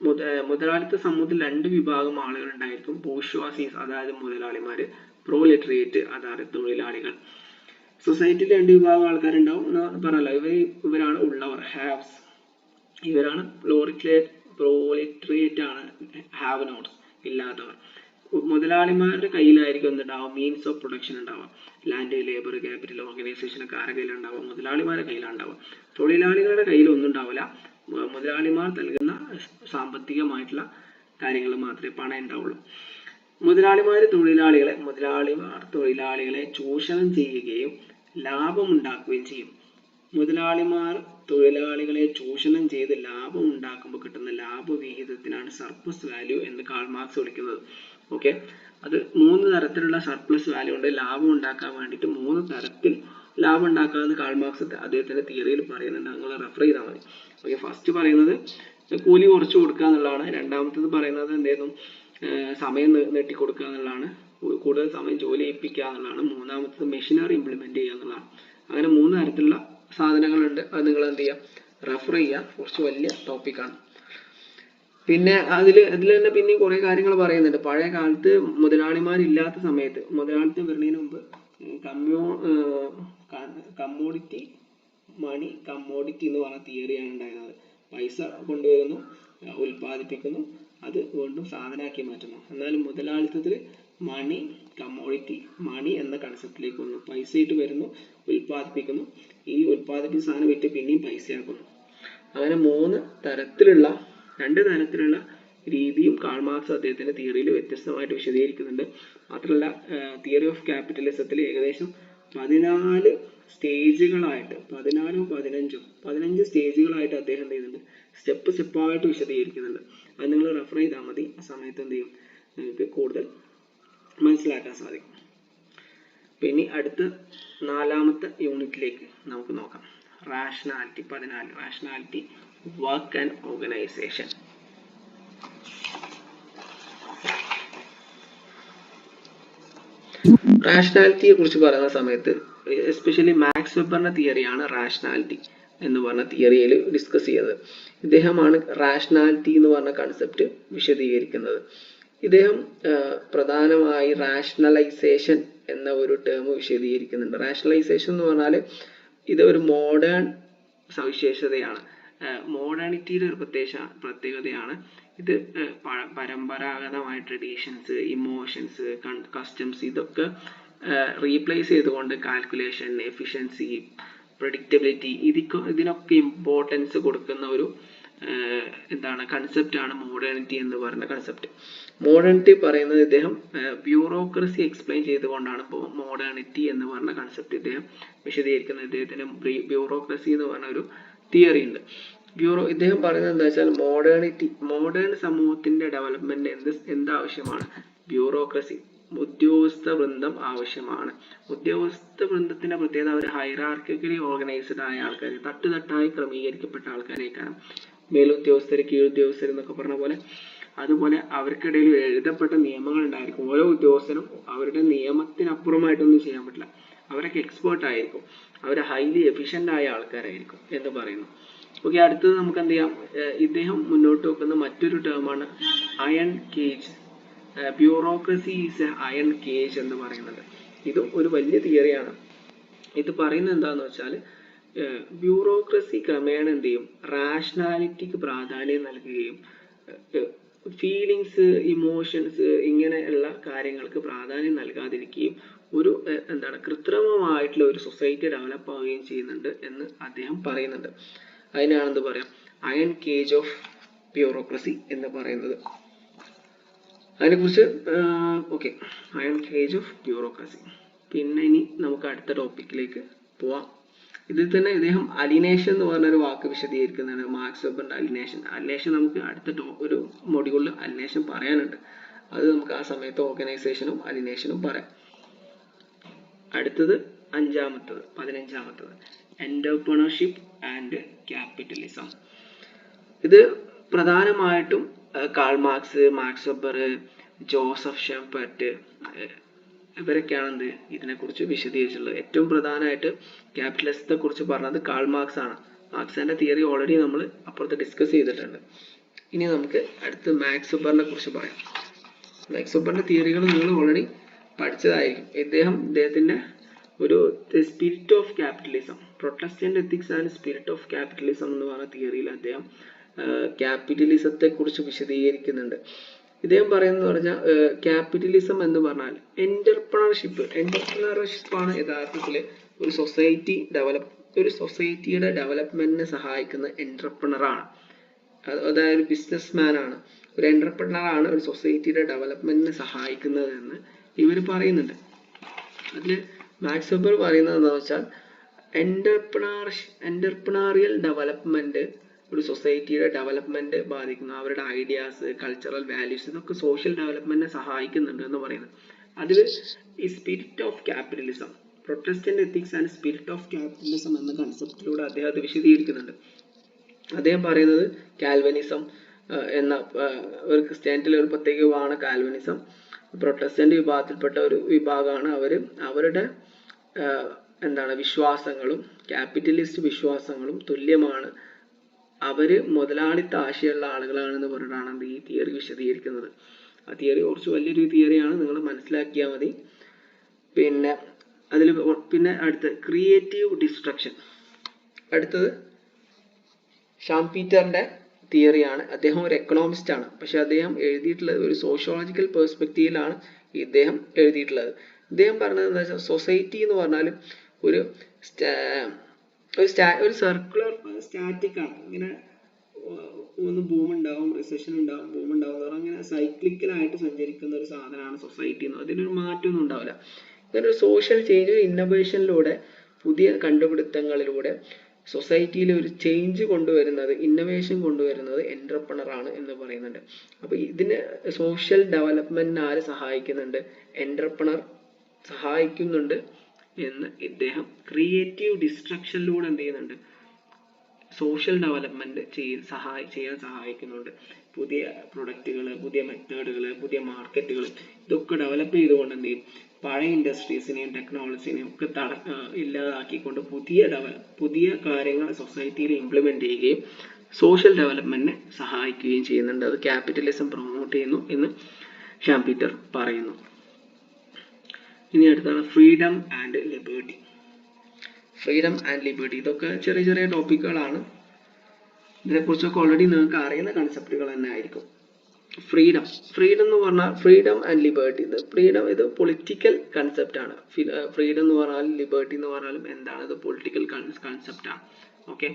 മുതലാളിത്ത സമൂഹത്തിൽ രണ്ട് വിഭാഗം ആളുകൾ ഉണ്ടായിരിക്കും. ബൂർഷ്വാസീസ് അതായത് മുതലാളിമാര്, പ്രോലെറ്റേറിയറ്റ് അതായത് തൊഴിലാളികൾ. സൊസൈറ്റിയിൽ രണ്ട് വിഭാഗം ആൾക്കാരുണ്ടാവും എന്ന് പറഞ്ഞല്ലോ. ഇവരാണ് ഉള്ളവർ, ഹാവ്സ്. ഇവരാണ് പ്രോലെറ്റേറിയറ്റ് ആണ് ഹാവ് നോട്ട്സ്, ഇല്ലാത്തവർ. മുതലാളിമാരുടെ കയ്യിലായിരിക്കും എന്തുണ്ടാവുക, മീൻസ് ഓഫ് പ്രൊഡക്ഷൻ ഉണ്ടാവുക. ലാൻഡ്, ലേബർ, ക്യാപിറ്റൽ, ഓർഗനൈസേഷൻ ഒക്കെ ആരുടെ കയ്യിലുണ്ടാവുക, മുതലാളിമാരുടെ കയ്യിലുണ്ടാവുക. തൊഴിലാളികളുടെ കയ്യിൽ ഒന്നും ഉണ്ടാവില്ല. മുതലാളിമാർ നൽകുന്ന സാമ്പത്തികമായിട്ടുള്ള കാര്യങ്ങൾ മാത്രമേ പണം ഉണ്ടാവുള്ളൂ. മുതലാളിമാർ തൊഴിലാളികളെ ചൂഷണം ചെയ്യുകയും ലാഭമുണ്ടാക്കുകയും ചെയ്യും. മുതലാളിമാർ തൊഴിലാളികളെ ചൂഷണം ചെയ്ത് ലാഭം ഉണ്ടാക്കുമ്പോൾ കിട്ടുന്ന ലാഭവിഹിതത്തിനാണ് സർപ്ലസ് വാല്യൂ എന്ന് കാൾ മാർക്സ് വിളിക്കുന്നത്. ഓക്കെ, അത് 3 തരത്തിലുള്ള സർപ്ലസ് വാല്യൂ ഉണ്ട്. ലാഭം ഉണ്ടാക്കാൻ വേണ്ടിയിട്ട് 3 തരത്തിൽ ലാഭം ഉണ്ടാക്കാമെന്ന് കാൾ മാർക്സ് അദ്ദേഹത്തിന്റെ തിയറിയിൽ പറയുന്നുണ്ട്. നിങ്ങൾ റെഫർ ചെയ്താൽ മതി. ഓക്കെ, ഫസ്റ്റ് പറയുന്നത് കൂലി കുറച്ച് കൊടുക്കുക എന്നുള്ളതാണ്. രണ്ടാമത്തത് പറയുന്നത് എന്തായിരുന്നു, സമയം നീട്ടിക്കൊടുക്കുക എന്നുള്ളതാണ്. കൂടുതൽ സമയം ജോലി ഏൽപ്പിക്കുക എന്നുള്ളതാണ്. മൂന്നാമത്തത് മെഷീനറി ഇംപ്ലിമെന്റ് ചെയ്യുക എന്നുള്ളതാണ്. അങ്ങനെ 3 തരത്തിലുള്ള സാധനങ്ങളുണ്ട്. അത് നിങ്ങൾ എന്ത് ചെയ്യുക, റെഫർ ചെയ്യുക. കുറച്ച് വലിയ ടോപ്പിക്കാണ്. പിന്നെ അതിൽ തന്നെ പിന്നെ കുറെ കാര്യങ്ങൾ പറയുന്നുണ്ട്. പഴയ കാലത്ത് മുതലാളിമാരില്ലാത്ത സമയത്ത്, മുതലാളിത്തം വരുന്നതിന് മുമ്പ് കമ്മോഡിറ്റി മണി കമ്മോഡിറ്റി എന്ന് പറഞ്ഞ തിയറിയാണ് ഉണ്ടായിരുന്നത്. പൈസ കൊണ്ടുവരുന്നു, ഉൽപ്പാദിപ്പിക്കുന്നു, അത് വീണ്ടും സാധനമാക്കി മാറ്റുന്നു. എന്നാലും മുതലാളിത്തത്തിൽ മണി കമ്മോഡിറ്റി, മണി എന്ന കൺസെപ്റ്റിലേക്ക് വന്നു. പൈസ ആയിട്ട് വരുന്നു, ഉൽപ്പാദിപ്പിക്കുന്നു, ഈ ഉൽപ്പാദിപ്പിച്ച സാധനം വിറ്റ് പിന്നെയും പൈസയാക്കുന്നു. അങ്ങനെ 2 തരത്തിലുള്ള രീതിയും കാൾ മാർക്സ് അദ്ദേഹത്തിന്റെ തിയറിയിൽ വ്യത്യസ്തമായിട്ട് വിശദീകരിക്കുന്നുണ്ട്. മാത്രമല്ല തിയറി ഓഫ് ക്യാപിറ്റലിസത്തിൽ ഏകദേശം 14 സ്റ്റേജുകളായിട്ട്, 15 സ്റ്റേജുകളായിട്ട് അദ്ദേഹം എന്ത് ചെയ്യുന്നുണ്ട്, സ്റ്റെപ്പായിട്ട് വിശദീകരിക്കുന്നുണ്ട്. അത് നിങ്ങൾ റെഫർ ചെയ്താൽ മതി. ആ സമയത്ത് എന്ത് ചെയ്യും, നിങ്ങൾക്ക് കൂടുതൽ മനസ്സിലാക്കാൻ സാധിക്കും. പിന്നെ അടുത്ത 4ാമത്തെ യൂണിറ്റിലേക്ക് നമുക്ക് നോക്കാം. Rationality 14. Rationality, work and organisation. റാഷണാലിറ്റിയെ കുറിച്ച് പറയുന്ന സമയത്ത് എസ്പെഷ്യലി മാക്സ് വെബറിന്റെ തിയറിയാണ് റാഷണാലിറ്റി എന്ന് പറഞ്ഞ തിയറിയിൽ ഡിസ്കസ് ചെയ്യുന്നത്. ഇദ്ദേഹമാണ് റാഷണാലിറ്റി എന്ന് പറഞ്ഞ കൺസെപ്റ്റ് വിശദീകരിക്കുന്നത്. ഇദ്ദേഹം പ്രധാനമായി റാഷണലൈസേഷൻ എന്ന ഒരു ടേം വിശദീകരിക്കുന്നുണ്ട്. റാഷണലൈസേഷൻ എന്ന് പറഞ്ഞാൽ ഇത് ഒരു മോഡേൺ സവിശേഷതയാണ്. മോഡേണിറ്റിയുടെ ഒരു പ്രത്യേകതയാണ്. ഇത് പരമ്പരാഗതമായ ട്രഡീഷൻസ്, ഇമോഷൻസ്, കസ്റ്റംസ് ഇതൊക്കെ റീപ്ലേസ് ചെയ്തുകൊണ്ട് കാൽക്കുലേഷൻ, എഫിഷ്യൻസി, പ്രെഡിക്റ്റബിലിറ്റി ഇതിനൊക്കെ ഇമ്പോർട്ടൻസ് കൊടുക്കുന്ന ഒരു കൺസെപ്റ്റാണ് മോഡേണിറ്റി എന്ന് പറയുന്ന കൺസെപ്റ്റ്. മോഡേണിറ്റി പറയുന്നത് ഇദ്ദേഹം ബ്യൂറോക്രസി എക്സ്പ്ലെയിൻ ചെയ്തുകൊണ്ടാണ് മോഡേണിറ്റി എന്ന് പറഞ്ഞ കൺസെപ്റ്റ് ഇദ്ദേഹം വിശദീകരിക്കുന്നത്. ഇദ്ദേഹത്തിന് ബ്യൂറോക്രസി എന്ന് പറഞ്ഞ ഒരു തിയറി ഉണ്ട്. ഇദ്ദേഹം പറയുന്നത് എന്താ വെച്ചാൽ മോഡേൺ സമൂഹത്തിന്റെ ഡെവലപ്മെന്റ് എന്താവശ്യമാണ്, ബ്യൂറോക്രസി, ഉദ്യോഗസ്ഥ വൃന്ദം ആവശ്യമാണ്. ഉദ്യോഗസ്ഥ വൃന്ദത്തിന്റെ പ്രത്യേകത അവർ ഹൈറാർക്കിക്കലി ഓർഗനൈസ്ഡ് ആയ ആൾക്കാർ, തട്ടുതട്ടായി ക്രമീകരിക്കപ്പെട്ട ആൾക്കാരേക്കാണ്. മേലുദ്യോഗസ്ഥർ, കീഴുദ്യോഗസ്ഥർ എന്നൊക്കെ പറഞ്ഞ പോലെ. അതുപോലെ അവർക്കിടയിൽ എഴുതപ്പെട്ട നിയമങ്ങൾ ഉണ്ടായിരിക്കും. ഓരോ ഉദ്യോഗസ്ഥനും അവരുടെ നിയമത്തിനപ്പുറമായിട്ടൊന്നും ചെയ്യാൻ പറ്റില്ല. അവരൊക്കെ എക്സ്പേർട്ട് ആയിരിക്കും, അവർ ഹൈലി എഫിഷ്യന്റ് ആയ ആൾക്കാരായിരിക്കും എന്ന് പറയുന്നു. ഓക്കെ, അടുത്തത് നമുക്ക് എന്ത് ചെയ്യാം, ഇദ്ദേഹം മുന്നോട്ട് വെക്കുന്ന മറ്റൊരു ടേമാണ് iron cage. Bureaucracy is a iron cage എന്ന് പറയുന്നത്. ഇതും ഒരു വലിയ തിയറിയാണ്. ഇത് പറയുന്നത് എന്താണെന്ന് വെച്ചാൽ ബ്യൂറോക്രസി ക്രമേണ എന്ത് ചെയ്യും, റാഷണാലിറ്റിക്ക് പ്രാധാന്യം നൽകുകയും ഫീലിങ്സ്, ഇമോഷൻസ് ഇങ്ങനെയുള്ള കാര്യങ്ങൾക്ക് പ്രാധാന്യം നൽകാതിരിക്കുകയും ഒരു കൃത്രിമമായിട്ടുള്ള ഒരു സൊസൈറ്റി ഡെവലപ്പ് ആവുകയും ചെയ്യുന്നുണ്ട് എന്ന് അദ്ദേഹം പറയുന്നുണ്ട്. അതിനാണെന്ത് പറയാം, അയൺ കേജ് ഓഫ് ബ്യൂറോക്രസി എന്ന് പറയുന്നത്. അതിനെക്കുറിച്ച് okay, iron cage of bureaucracy. പിന്നെ ഇനി നമുക്ക് അടുത്ത ടോപ്പിക്കിലേക്ക് പോവാം. ഇതിൽ തന്നെ ഇദ്ദേഹം അലിനേഷൻ എന്ന് പറഞ്ഞൊരു വാക്ക് വിശദീകരിക്കുന്നതാണ്. മാർക്സ് വെബറിന്റെ അലിനേഷൻ നമുക്ക് അടുത്ത ഒരു മൊഡ്യൂളിൽ അലിനേഷൻ പറയാനുണ്ട്. അത് നമുക്ക് ആ സമയത്ത് ഓർഗനൈസേഷനും അലിനേഷനും പറയാം. അടുത്തത് 15ാമത്തത് എന്റർപ്രണർഷിപ്പ് ആൻഡ് ക്യാപിറ്റലിസം. ഇത് പ്രധാനമായിട്ടും Karl Marx, Max Weber, Joseph Schumpeter ഇവരൊക്കെയാണ് ഇതിനെക്കുറിച്ച് വിശദീകരിച്ചിട്ടുള്ളത്. ഏറ്റവും പ്രധാനമായിട്ട് ക്യാപിറ്റലിസത്തെ കുറിച്ച് പറഞ്ഞത് കാൾ മാർക്സ് ആണ്. മാർക്സിന്റെ തിയറി ഓൾറെഡി നമ്മൾ അപ്പുറത്ത് ഡിസ്കസ് ചെയ്തിട്ടുണ്ട്. ഇനി നമുക്ക് അടുത്ത് മാക്സ് വെബറിനെ കുറിച്ച് പറയാം. മാക്സ് വെബറിന്റെ തിയറികൾ നിങ്ങൾ ഓൾറെഡി പഠിച്ചതായിരിക്കും. ഇദ്ദേഹത്തിന്റെ ഒരു spirit of capitalism, Protestant ethics and spirit of capitalism എന്ന് പറയുന്ന തിയറിയിൽ അദ്ദേഹം ക്യാപിറ്റലിസത്തെ കുറിച്ച് വിശദീകരിക്കുന്നുണ്ട്. ഇദ്ദേഹം പറയുന്നത് പറഞ്ഞാൽ ക്യാപിറ്റലിസം എന്ന് പറഞ്ഞാൽ എന്റർപ്രണർഷിപ്പ് ആണ് യഥാർത്ഥത്തിൽ ഒരു സൊസൈറ്റിയുടെ ഡെവലപ്മെന്റിനെ സഹായിക്കുന്ന എന്റർപ്രണറാണ്. അതായത് ഒരു ബിസിനസ്മാൻ ആണ്, ഒരു എന്റർപ്രണർ ആണ് ഒരു സൊസൈറ്റിയുടെ ഡെവലപ്മെന്റിനെ സഹായിക്കുന്നത് എന്ന് ഇവർ പറയുന്നുണ്ട്. അതിൽ മാക്സ് വെബർ പറയുന്നത് എന്താണെന്ന് വെച്ചാൽ എന്റർപ്രണറിയൽ ഡെവലപ്മെന്റ് ഒരു സൊസൈറ്റിയുടെ ഡെവലപ്മെന്റ് ബാധിക്കുന്നു. അവരുടെ ഐഡിയാസ്, കൾച്ചറൽ വാല്യൂസ് ഇതൊക്കെ സോഷ്യൽ ഡെവലപ്മെന്റിനെ സഹായിക്കുന്നുണ്ട് എന്ന് പറയുന്നത്. അതിൽ ഈ spirit of capitalism, Protestant ethics and spirit of capitalism എന്ന കൺസെപ്റ്റിലൂടെ അദ്ദേഹം അത് വിശദീകരിക്കുന്നുണ്ട്. അദ്ദേഹം പറയുന്നത് കാൽവിനിസം എന്ന ഒരു ക്രിസ്ത്യാനിറ്റിയിലെ ഒരു പ്രത്യേക വിഭാഗമാണ് കാൽവിനിസം. പ്രൊട്ടസ്റ്റന്റ് വിഭാഗത്തിൽപ്പെട്ട ഒരു വിഭാഗമാണ്. അവരുടെ വിശ്വാസങ്ങളും ക്യാപിറ്റലിസ്റ്റ് വിശ്വാസങ്ങളും തുല്യമാണ്. അവര് മുതലാളിത്ത ആശയമുള്ള ആളുകളാണെന്ന് പറഞ്ഞിട്ടാണ് ഈ തിയറി വിശദീകരിക്കുന്നത്. ആ തിയറി കുറച്ച് വലിയൊരു തിയറിയാണ്, നിങ്ങൾ മനസ്സിലാക്കിയാൽ മതി. പിന്നെ അടുത്ത ക്രിയേറ്റീവ് ഡിസ്ട്രക്ഷൻ. അടുത്തത് ഷാംപീറ്ററിന്റെ തിയറിയാണ്. അദ്ദേഹം ഒരു എക്കണോമിസ്റ്റ് ആണ്, പക്ഷെ അദ്ദേഹം എഴുതിയിട്ടുള്ളത് ഒരു സോഷ്യോളജിക്കൽ പെർസ്പെക്റ്റീവിലാണ് ഇദ്ദേഹം എഴുതിയിട്ടുള്ളത്. ഇദ്ദേഹം പറഞ്ഞത് എന്താ വെച്ചാൽ സൊസൈറ്റി എന്ന് പറഞ്ഞാൽ ഒരു സർക്കുലർ സ്റ്റാറ്റിക് ആണ്. ഇങ്ങനെ ഒന്ന് ബൂം ഉണ്ടാവും, റിസഷൻ ഉണ്ടാവും, ബൂം ഉണ്ടാവും എന്ന് പറഞ്ഞാൽ അങ്ങനെ സൈക്ലിക്കലായിട്ട് സഞ്ചരിക്കുന്ന ഒരു സാധനമാണ് സൊസൈറ്റി എന്ന്. അതിനൊരു മാറ്റമൊന്നും ഉണ്ടാവില്ല. ഇങ്ങനെ ഒരു സോഷ്യൽ ചേഞ്ച്, ഇന്നോവേഷനിലൂടെ, പുതിയ കണ്ടുപിടുത്തങ്ങളിലൂടെ സൊസൈറ്റിയിൽ ഒരു ചേഞ്ച് കൊണ്ടുവരുന്നത്, ഇന്നോവേഷൻ കൊണ്ടുവരുന്നത് എന്റർപ്രണർ ആണ് എന്ന് പറയുന്നുണ്ട്. അപ്പൊ ഇതിന് സോഷ്യൽ ഡെവലപ്മെന്റിന് ആര് സഹായിക്കുന്നുണ്ട്? എന്റർപ്രണർ സഹായിക്കുന്നുണ്ട് എന്ന് ഇദ്ദേഹം ക്രിയേറ്റീവ് ഡിസ്ട്രക്ഷനിലൂടെ എന്ത് ചെയ്യുന്നുണ്ട്? സോഷ്യൽ ഡെവലപ്മെന്റ് ചെയ്യാൻ സഹായിക്കുന്നുണ്ട്. പുതിയ പ്രൊഡക്റ്റുകൾ, പുതിയ മെത്തേഡുകൾ, പുതിയ മാർക്കറ്റുകൾ ഇതൊക്കെ ഡെവലപ്പ് ചെയ്തുകൊണ്ട് എന്ത് ചെയ്യും? പഴയ ഇൻഡസ്ട്രീസിനെയും ടെക്നോളജീനെയും ഒക്കെ ഇല്ലാതാക്കിക്കൊണ്ട് പുതിയ കാര്യങ്ങൾ സൊസൈറ്റിയിൽ ഇംപ്ലിമെന്റ് ചെയ്യുകയും സോഷ്യൽ ഡെവലപ്മെന്റിനെ സഹായിക്കുകയും ചെയ്യുന്നുണ്ട്. അത് ക്യാപിറ്റലിസം പ്രൊമോട്ട് ചെയ്യുന്നു എന്ന് ഷാംപീറ്റർ പറയുന്നു. ഇനി അടുത്താണ് freedom and liberty. Freedom and liberty ഇതൊക്കെ ചെറിയ ചെറിയ ടോപ്പിക്കുകളാണ്. ഇതിനെക്കുറിച്ചൊക്കെ ഓൾറെഡി നിങ്ങൾക്ക് അറിയുന്ന കൺസെപ്റ്റുകൾ തന്നെ ആയിരിക്കും. ഫ്രീഡം എന്ന് പറഞ്ഞാൽ ഫ്രീഡം ആൻഡ് ലിബർട്ടി, ഇത് പൊളിറ്റിക്കൽ കൺസെപ്റ്റ് ആണ്. ഫ്രീഡം എന്ന് പറഞ്ഞാലും ലിബർട്ടി എന്ന് പറഞ്ഞാലും എന്താണ്? ഇത് പൊളിറ്റിക്കൽ കൺസെപ്റ്റ് ആണ്. ഓക്കെ,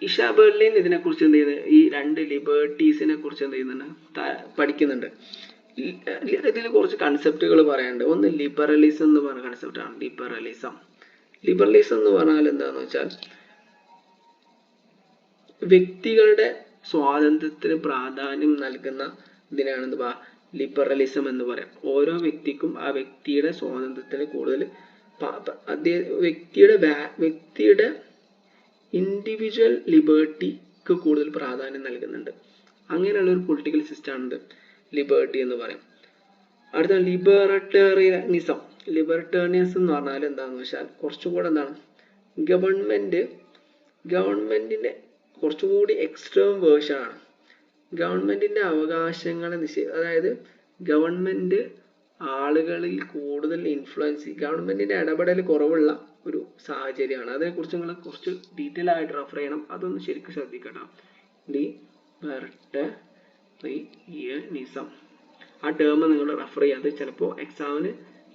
ഇഷ ബെർലിൻ ഇതിനെക്കുറിച്ച് എന്ത് ചെയ്യുന്നത്? ഈ രണ്ട് ലിബർട്ടീസിനെ കുറിച്ച് എന്ത് ചെയ്യുന്നുണ്ട്? പഠിക്കുന്നുണ്ട്. ഇതിൽ കുറച്ച് കൺസെപ്റ്റുകൾ പറയാനുണ്ട്. ഒന്ന് ലിബറലിസം എന്ന് പറഞ്ഞ കൺസെപ്റ്റ് ആണ്. ലിബറലിസം എന്ന് പറഞ്ഞാൽ എന്താണെന്ന് വെച്ചാൽ വ്യക്തികളുടെ സ്വാതന്ത്ര്യത്തിന് പ്രാധാന്യം നൽകുന്ന ഇതിനാണ് ലിബറലിസം എന്ന് പറയാം. ഓരോ വ്യക്തിക്കും ആ വ്യക്തിയുടെ സ്വാതന്ത്ര്യത്തിന് കൂടുതൽ വ്യക്തിയുടെ ഇൻഡിവിജ്വൽ ലിബർട്ടിക്ക് കൂടുതൽ പ്രാധാന്യം നൽകുന്നുണ്ട്. അങ്ങനെയുള്ള ഒരു പൊളിറ്റിക്കൽ സിസ്റ്റം ആണ് ലിബർട്ടി എന്ന് പറയും. അടുത്ത ലിബർട്ടേറിയനിസം എന്ന് പറഞ്ഞാൽ എന്താണെന്ന് വെച്ചാൽ കുറച്ചുകൂടെ എന്താണ്? ഗവൺമെന്റിന്റെ കുറച്ചുകൂടി എക്സ്ട്രീം വേർഷൻ ആണ്. ഗവൺമെന്റിന്റെ അവകാശങ്ങളെ അതായത് ഗവൺമെന്റ് ആളുകളിൽ കൂടുതൽ ഇൻഫ്ലുവൻസ്, ഗവൺമെന്റിന്റെ ഇടപെടൽ കുറവുള്ള ഒരു സാഹചര്യമാണ്. അതിനെക്കുറിച്ച് നിങ്ങൾ കുറച്ച് ഡീറ്റെയിൽ ആയിട്ട് റെഫർ ചെയ്യണം. അതൊന്ന് ശരിക്കും ശ്രദ്ധിക്കണം. ലിബർട്ടേറിയനിസം ആ ടേം നിങ്ങൾ റെഫർ ചെയ്യാതെ ചിലപ്പോൾ എക്സാമിന്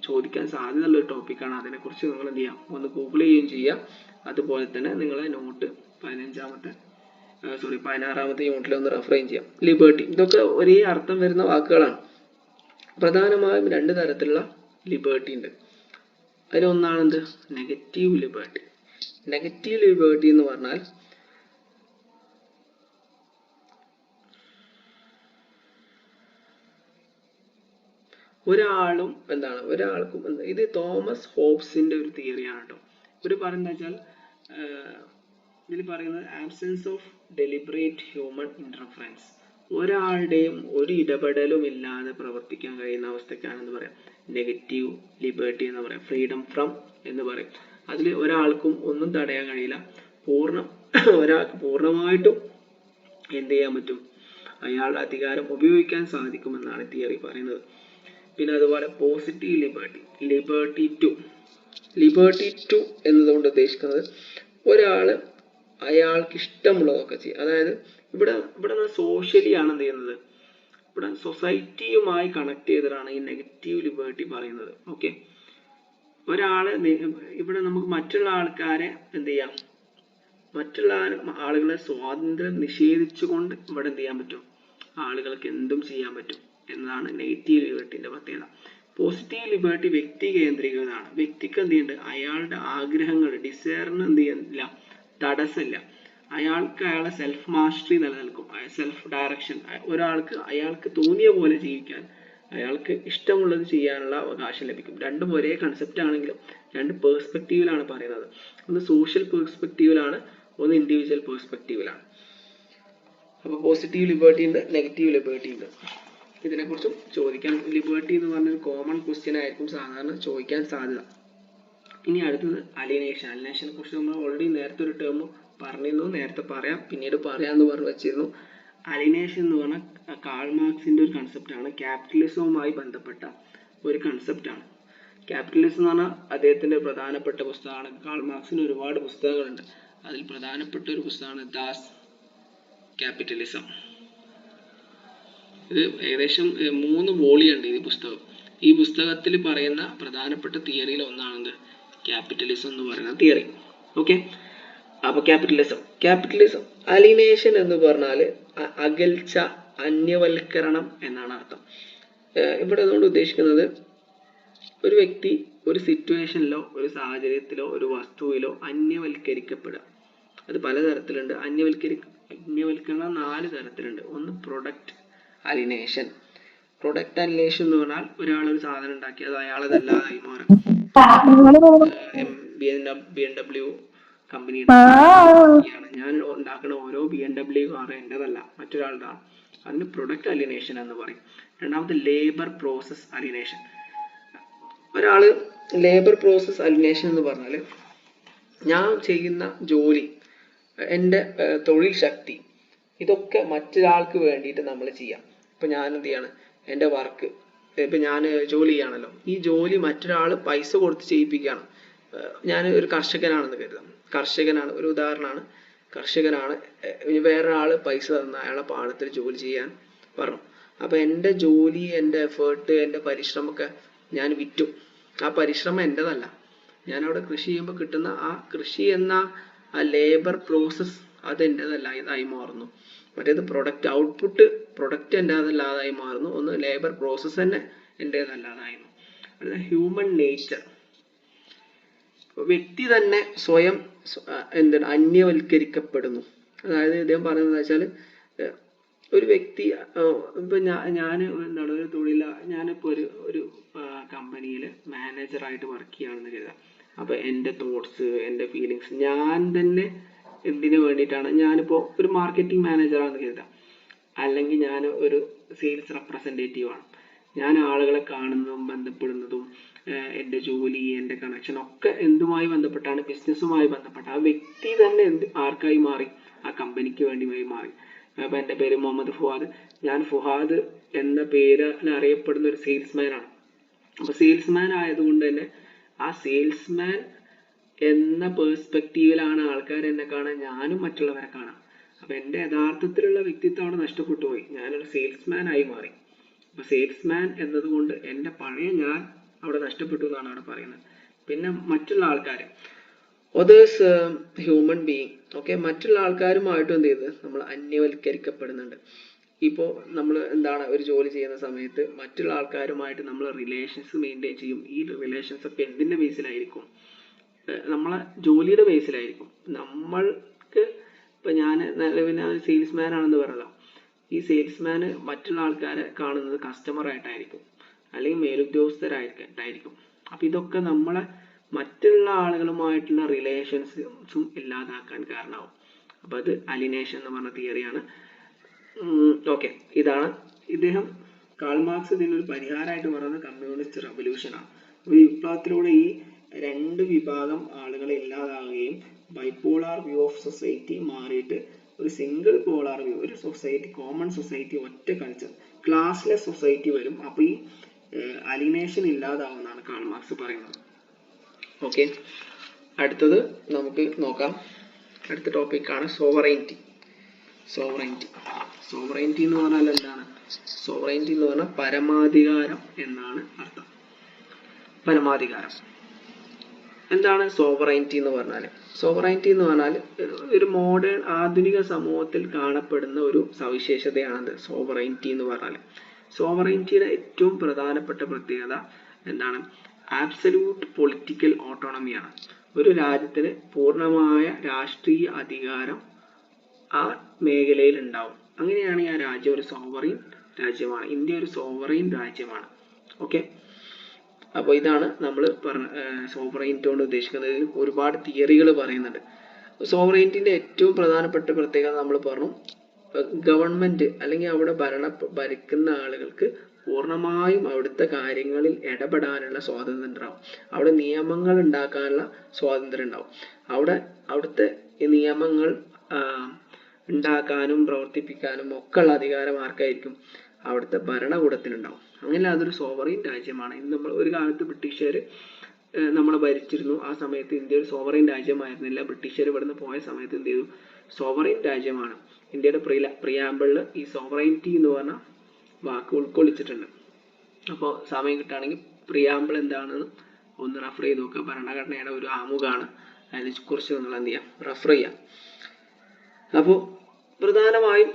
ചോദിക്കാൻ സാധ്യതയുള്ള ഒരു ടോപ്പിക്കാണ്. അതിനെക്കുറിച്ച് നിങ്ങൾ എന്ത് ചെയ്യാം? ഒന്ന് ഗൂഗിൾ ചെയ്യുകയും ചെയ്യാം. അതുപോലെ തന്നെ നിങ്ങളെ നോട്ട് 16ാമത്തെ യൂണിറ്റിൽ ഒന്ന് റെഫർ ചെയ്യാം. ലിബർട്ടി ഇതൊക്കെ ഒരേ അർത്ഥം വരുന്ന വാക്കുകളാണ്. പ്രധാനമായും രണ്ട് തരത്തിലുള്ള ലിബർട്ടി ഉണ്ട്. അതിലൊന്നാണെന്ത്? Negative liberty. നെഗറ്റീവ് ലിബർട്ടി എന്ന് പറഞ്ഞാൽ ഒരാൾക്കും ഇത് തോമസ് ഹോബ്സിന്റെ ഒരു തിയറിയാണ് കേട്ടോ. ഇവർ പറയുന്നത് വെച്ചാൽ ഇതിൽ പറയുന്നത് absence of deliberate human interference, ഒരാളുടെയും ഒരു ഇടപെടലും ഇല്ലാതെ പ്രവർത്തിക്കാൻ കഴിയുന്ന അവസ്ഥയ്ക്കാണ് എന്ന് പറയാം നെഗറ്റീവ് ലിബർട്ടി എന്ന് പറയാം. ഫ്രീഡം ഫ്രം എന്ന് പറയും. അതിൽ ഒരാൾക്കും ഒന്നും തടയാൻ കഴിയില്ല, പൂർണ്ണ ഒരാൾക്ക് പൂർണ്ണമായിട്ടും എന്ത് ചെയ്യാൻ പറ്റും, അയാളുടെ അധികാരം ഉപയോഗിക്കാൻ സാധിക്കുമെന്നാണ് തിയറി പറയുന്നത്. പിന്നെ അതുപോലെ പോസിറ്റീവ് ലിബർട്ടി ടു എന്നതുകൊണ്ട് ഉദ്ദേശിക്കുന്നത് ഒരാള് അയാൾക്ക് ഇഷ്ടമുള്ളതൊക്കെ ചെയ്യും. അതായത് ഇവിടെ സോഷ്യലി ആണ് എന്ത് ചെയ്യുന്നത്, ഇവിടെ സൊസൈറ്റിയുമായി കണക്ട് ചെയ്തിട്ടാണ് ഈ നെഗറ്റീവ് ലിബർട്ടി പറയുന്നത്. ഓക്കെ, ഒരാള് ഇവിടെ നമുക്ക് മറ്റുള്ള ആൾക്കാരെ എന്ത് ചെയ്യാം, മറ്റുള്ള ആളുകളെ സ്വാതന്ത്ര്യം നിഷേധിച്ചുകൊണ്ട് ഇവിടെ എന്ത് ചെയ്യാൻ പറ്റും, ആളുകൾക്ക് എന്തും ചെയ്യാൻ പറ്റും എന്നതാണ് നെഗറ്റീവ് ലിബർട്ടിന്റെ പ്രത്യേകത. പോസിറ്റീവ് ലിബർട്ടി വ്യക്തി കേന്ദ്രീകൃതമാണ്. വ്യക്തിക്ക് എന്ത് ചെയ്യുന്നുണ്ട്, അയാളുടെ ആഗ്രഹങ്ങൾ ഡിസയറിന് എന്ത് ചെയ്യുന്നില്ല, തടസ്സമില്ല. അയാളുടെ സെൽഫ് മാസ്റ്ററി നിലനിൽക്കും, സെൽഫ് ഡയറക്ഷൻ. ഒരാൾക്ക് അയാൾക്ക് തോന്നിയ പോലെ ജീവിക്കാൻ, അയാൾക്ക് ഇഷ്ടമുള്ളത് ചെയ്യാനുള്ള അവകാശം ലഭിക്കും. രണ്ടും ഒരേ കൺസെപ്റ്റ് ആണെങ്കിലും രണ്ട് പേഴ്സ്പെക്റ്റീവിലാണ് പറയുന്നത്. ഒന്ന് സോഷ്യൽ പേഴ്സ്പെക്റ്റീവിലാണ്, ഒന്ന് ഇൻഡിവിജ്വൽ പേഴ്സ്പെക്റ്റീവിലാണ്. അപ്പോൾ പോസിറ്റീവ് ലിബർട്ടി ഉണ്ട്, നെഗറ്റീവ് ലിബർട്ടി ഉണ്ട്. ഇതിനെക്കുറിച്ചും ചോദിക്കാൻ, ലിബർട്ടി എന്ന് പറഞ്ഞൊരു കോമൺ ക്വസ്റ്റ്യൻ ആയിരിക്കും സാധാരണ ചോദിക്കാൻ സാധ്യത. ഇനി അടുത്തത് അലിനേഷനെ കുറിച്ച് നമ്മൾ ഓൾറെഡി നേരത്തെ ഒരു ടേം പറഞ്ഞിരുന്നു, നേരത്തെ പറയാം, പിന്നീട് പറയാമെന്ന് പറഞ്ഞു വെച്ചിരുന്നു. അലിനേഷൻ എന്ന് പറഞ്ഞാൽ കാൾ മാർക്സിന്റെ ഒരു കൺസെപ്റ്റാണ്, ക്യാപിറ്റലിസവുമായി ബന്ധപ്പെട്ട ഒരു കൺസെപ്റ്റാണ്. ക്യാപിറ്റലിസം എന്ന് പറഞ്ഞാൽ അദ്ദേഹത്തിന്റെ പ്രധാനപ്പെട്ട പുസ്തകമാണ്. കാൾ മാർക്സിന് ഒരുപാട് പുസ്തകങ്ങളുണ്ട്, അതിൽ പ്രധാനപ്പെട്ട ഒരു പുസ്തകമാണ് ദാസ് ക്യാപിറ്റലിസം. ഇത് ഏകദേശം 3 വോളിയുണ്ട് ഈ പുസ്തകം. ഈ പുസ്തകത്തിൽ പറയുന്ന പ്രധാനപ്പെട്ട തിയറിയിൽ ഒന്നാണെന്ത്, ക്യാപിറ്റലിസം എന്ന് പറയുന്ന തിയറി. ഓക്കെ, അപ്പൊ ക്യാപിറ്റലിസം അലിനേഷൻ എന്ന് പറഞ്ഞാൽ അകൽച്ച, അന്യവൽക്കരണം എന്നാണ് അർത്ഥം. ഇവിടെ അതുകൊണ്ട് ഉദ്ദേശിക്കുന്നത് ഒരു വ്യക്തി ഒരു സിറ്റുവേഷനിലോ ഒരു സാഹചര്യത്തിലോ ഒരു വസ്തുവിലോ അന്യവൽക്കരിക്കപ്പെടുക. അത് പലതരത്തിലുണ്ട്. അന്യവൽക്കരണം 4 തരത്തിലുണ്ട്. ഒന്ന് പ്രൊഡക്റ്റ് അലിനേഷൻ. പ്രൊഡക്റ്റ് അലിനേഷൻ എന്ന് പറഞ്ഞാൽ ഒരാൾ ഒരു സാധനം ഉണ്ടാക്കി അത് അയാളതല്ലാതായി മാറും. BMW കമ്പനി ഞാൻ ഉണ്ടാക്കുന്ന ഓരോ BMW കാറും എന്റേതല്ല, മറ്റൊരാളുടെയാണ്. അതിന് പ്രൊഡക്റ്റ് അലിനേഷൻ എന്ന് പറയും. രണ്ടാമത് ലേബർ പ്രോസസ് അലിനേഷൻ. ഒരാള് ലേബർ പ്രോസസ് അലിനേഷൻ എന്ന് പറഞ്ഞാൽ ഞാൻ ചെയ്യുന്ന ജോലി, എൻ്റെ തൊഴിൽ ശക്തി, ഇതൊക്കെ മറ്റൊരാൾക്ക് വേണ്ടിയിട്ട് നമ്മൾ ചെയ്യാം. ഇപ്പൊ ഞാൻ എന്ത് ചെയ്യാണ്, എൻ്റെ വർക്ക്, ഇപ്പൊ ഞാൻ ജോലി ചെയ്യാണല്ലോ, ഈ ജോലി മറ്റൊരാൾ പൈസ കൊടുത്ത് ചെയ്യിപ്പിക്കുകയാണ്. ഞാൻ ഒരു കർഷകനാണെന്ന് കരുതാം, കർഷകനാണ്, ഒരു ഉദാഹരണമാണ്, കർഷകനാണ്, വേറൊരാൾ പൈസ തന്ന അയാളെ പാടത്തിൽ ജോലി ചെയ്യാൻ പറഞ്ഞു. അപ്പൊ എൻ്റെ ജോലി, എൻ്റെ എഫേർട്ട്, എൻ്റെ പരിശ്രമമൊക്കെ ഞാൻ വിറ്റു. ആ പരിശ്രമം എൻ്റെതല്ല, ഞാൻ അവിടെ കൃഷി ചെയ്യുമ്പോൾ കിട്ടുന്ന ആ കൃഷി എന്ന ആ ലേബർ പ്രോസസ് അത് എൻ്റെതല്ല, ഇതായി മാറുന്നു. മറ്റേത് പ്രൊഡക്റ്റ് ഔട്ട്പുട്ട്, പ്രൊഡക്റ്റ് എൻ്റെതല്ലാതായി മാറുന്നു. ഒന്ന് ലേബർ പ്രോസസ് തന്നെ എൻ്റെതല്ലാതായിരുന്നു. അടുത്ത ഹ്യൂമൻ നേച്ചർ. വ്യക്തി തന്നെ സ്വയം എന്താണ് അന്യവൽക്കരിക്കപ്പെടുന്നു. അതായത് ഇദ്ദേഹം പറയുന്നത് വെച്ചാൽ ഒരു വ്യക്തി, ഇപ്പൊ ഞാൻ എന്താണ് ഒരു ഞാനിപ്പോ ഒരു കമ്പനിയിൽ മാനേജറായിട്ട് വർക്ക് ചെയ്യുകയാണെന്ന് കരുതാം. അപ്പൊ എൻ്റെ തോട്ട്സ്, എൻ്റെ ഫീലിങ്സ് ഞാൻ തന്നെ എന്തിനു വേണ്ടിയിട്ടാണ്, ഞാനിപ്പോ ഒരു മാർക്കറ്റിംഗ് മാനേജറാണെന്ന് കരുതാം, അല്ലെങ്കിൽ ഞാൻ ഒരു സെയിൽസ് റെപ്രസെൻറ്റേറ്റീവ് ആണ്. ഞാൻ ആളുകളെ കാണുന്നതും ബന്ധപ്പെടുന്നതും എൻ്റെ ജോലി, എൻ്റെ കണക്ഷൻ ഒക്കെ എന്തുമായി ബന്ധപ്പെട്ടാണ്, ബിസിനസ്സുമായി ബന്ധപ്പെട്ട. ആ വ്യക്തി തന്നെ ആർക്കായി മാറി, ആ കമ്പനിക്ക് വേണ്ടി മാറി. അപ്പൊ എൻ്റെ പേര് മുഹമ്മദ് ഫുഹാദ്, ഞാൻ ഫുഹാദ് എന്ന പേരിൽ അറിയപ്പെടുന്ന ഒരു സെയിൽസ്മാൻ ആണ്. അപ്പൊ സെയിൽസ്മാൻ ആയതുകൊണ്ട് തന്നെ ആ സെയിൽസ്മാൻ എന്ന പേഴ്സ്പെക്റ്റീവിലാണ് ആൾക്കാർ എന്നെ കാണാൻ, ഞാനും മറ്റുള്ളവരെ കാണാം. അപ്പൊ എൻ്റെ യഥാർത്ഥത്തിലുള്ള വ്യക്തിത്വം അവിടെ നഷ്ടപ്പെട്ടു പോയി, ഞാനൊരു സെയിൽസ്മാൻ ആയി മാറി. അപ്പൊ സെയിൽസ്മാൻ എന്നതുകൊണ്ട് എൻ്റെ പഴയ ഞാൻ അവിടെ നഷ്ടപ്പെട്ടു എന്നാണ് അവിടെ പറയുന്നത്. പിന്നെ മറ്റുള്ള ആൾക്കാർ, ഓതേഴ്സ്, ഹ്യൂമൻ ബീയിങ്. ഓക്കെ, മറ്റുള്ള ആൾക്കാരുമായിട്ടും എന്ത് ചെയ്ത് നമ്മൾ അന്യവൽക്കരിക്കപ്പെടുന്നുണ്ട്. ഇപ്പോൾ നമ്മൾ എന്താണ് ഒരു ജോലി ചെയ്യുന്ന സമയത്ത് മറ്റുള്ള ആൾക്കാരുമായിട്ട് നമ്മൾ റിലേഷൻസ് മെയിൻറ്റെയിൻ ചെയ്യും. ഈ റിലേഷൻസ് ഒക്കെ എന്തിൻ്റെ ബേസിലായിരിക്കും, നമ്മളെ ജോലിയുടെ ബേസിലായിരിക്കും. നമ്മൾക്ക് ഇപ്പൊ ഞാൻ നിലവിൽ ഒരു സെയിൽസ്മാൻ ആണെന്ന് പറയാം, ഈ സെയിൽസ്മാന് മറ്റുള്ള ആൾക്കാരെ കാണുന്നത് കസ്റ്റമർ ആയിട്ടായിരിക്കും, അല്ലെങ്കിൽ മേലുദ്യോഗസ്ഥരായിട്ടായിരിക്കും. അപ്പൊ ഇതൊക്കെ നമ്മളെ മറ്റുള്ള ആളുകളുമായിട്ടുള്ള റിലേഷൻസും ഇല്ലാതാക്കാൻ കാരണമാവും. അപ്പൊ അത് അലിനേഷൻ എന്ന് പറഞ്ഞ തിയറിയാണ്. ഓക്കെ, ഇതാണ് ഇദ്ദേഹം കാൾ മാർക്സ് ഇതിനൊരു പരിഹാരമായിട്ട് പറയുന്നത് കമ്മ്യൂണിസ്റ്റ് റവല്യൂഷൻ ആണ്. ഈ വിപ്ലവത്തിലൂടെ ഈ 2 വിഭാഗം ആളുകളെ ഇല്ലാതാവുകയും ബൈപോളാർ വ്യൂ ഓഫ് സൊസൈറ്റി മാറിയിട്ട് ഒരു സിംഗിൾ പോളാർ വ്യൂ, ഒരു സൊസൈറ്റി, കോമൺ സൊസൈറ്റി, ഒറ്റ കൾച്ചർ, ക്ലാസ്ലെസ് സൊസൈറ്റി വരും. അപ്പോൾ ഈ അലിനേഷൻ ഇല്ലാതാവുമെന്നാണ് കാൾ മാർക്സ് പറയുന്നത്. ഓക്കെ, അടുത്തത് നമുക്ക് നോക്കാം. അടുത്ത ടോപ്പിക്കാണ് സോവറൈൻറ്റി. സോവറൈൻറ്റി എന്ന് പറഞ്ഞാൽ എന്താണ്? സോവറൈൻറ്റി എന്ന് പറഞ്ഞാൽ പരമാധികാരം എന്നാണ് അർത്ഥം. പരമാധികാരം എന്താണ് സോവറൈൻറ്റി എന്ന് പറഞ്ഞാൽ? സോവറൈൻറ്റി എന്ന് പറഞ്ഞാൽ ഒരു മോഡേൺ ആധുനിക സമൂഹത്തിൽ കാണപ്പെടുന്ന ഒരു സവിശേഷതയാണത് സോവറൈൻറ്റി എന്ന് പറഞ്ഞാൽ. സോവറൈൻറ്റിയുടെ ഏറ്റവും പ്രധാനപ്പെട്ട പ്രത്യേകത എന്താണ്? ആബ്സല്യൂട്ട് പൊളിറ്റിക്കൽ ഓട്ടോണമിയാണ്. ഒരു രാജ്യത്തിന് പൂർണ്ണമായ രാഷ്ട്രീയ അധികാരം ആ മേഖലയിൽ ഉണ്ടാവും. അങ്ങനെയാണെങ്കിൽ ആ രാജ്യം ഒരു സോവറൈൻ രാജ്യമാണ്. ഇന്ത്യ ഒരു സോവറൈൻ രാജ്യമാണ്. ഓക്കെ, അപ്പോൾ ഇതാണ് നമ്മൾ സോവറൈൻറ്റി കൊണ്ട് ഉദ്ദേശിക്കുന്നത്. ഒരുപാട് തിയറികൾ പറയുന്നുണ്ട്. സോവറൈൻറ്റിന്റെ ഏറ്റവും പ്രധാനപ്പെട്ട പ്രത്യേകത നമ്മൾ പറഞ്ഞു, ഗവൺമെന്റ് അല്ലെങ്കിൽ അവിടെ ഭരിക്കുന്ന ആളുകൾക്ക് പൂർണ്ണമായും അവിടുത്തെ കാര്യങ്ങളിൽ ഇടപെടാനുള്ള സ്വാതന്ത്ര്യം ഉണ്ടാവും. അവിടെ നിയമങ്ങൾ ഉണ്ടാക്കാനുള്ള സ്വാതന്ത്ര്യം ഉണ്ടാവും. അവിടുത്തെ നിയമങ്ങൾ ഉണ്ടാക്കാനും പ്രവർത്തിപ്പിക്കാനും ഒക്കെ ഉള്ള അധികാരം ആർക്കായിരിക്കും? അവിടുത്തെ ഭരണകൂടത്തിനുണ്ടാവും. അങ്ങനെ അതൊരു സോവറൈൻ രാജ്യമാണ്. ഇന്ന് നമ്മൾ ഒരു കാലത്ത് ബ്രിട്ടീഷുകാർ നമ്മളെ ഭരിച്ചിരുന്നു. ആ സമയത്ത് ഇന്ത്യ ഒരു സോവറൈൻ രാജ്യമായിരുന്നില്ല. ബ്രിട്ടീഷുകാർ ഇവിടുന്ന് പോയ സമയത്ത് എന്ത് ചെയ്തു? സോവറൈൻ രാജ്യമാണ്. ഇന്ത്യയുടെ പ്രിയാമ്പിളിൽ ഈ സോവറൈൻറ്റി എന്ന് പറഞ്ഞ വാക്ക് ഉൾക്കൊള്ളിച്ചിട്ടുണ്ട്. അപ്പോൾ സമയം കിട്ടുകയാണെങ്കിൽ പ്രിയാമ്പിൾ എന്താണെന്ന് ഒന്ന് റെഫർ ചെയ്ത് നോക്കുക. ഭരണഘടനയുടെ ഒരു ആമുഖമാണ്, അതിനെ കുറിച്ച് നിങ്ങൾ എന്ത് ചെയ്യാം? റെഫർ ചെയ്യാം. അപ്പോൾ പ്രധാനമായും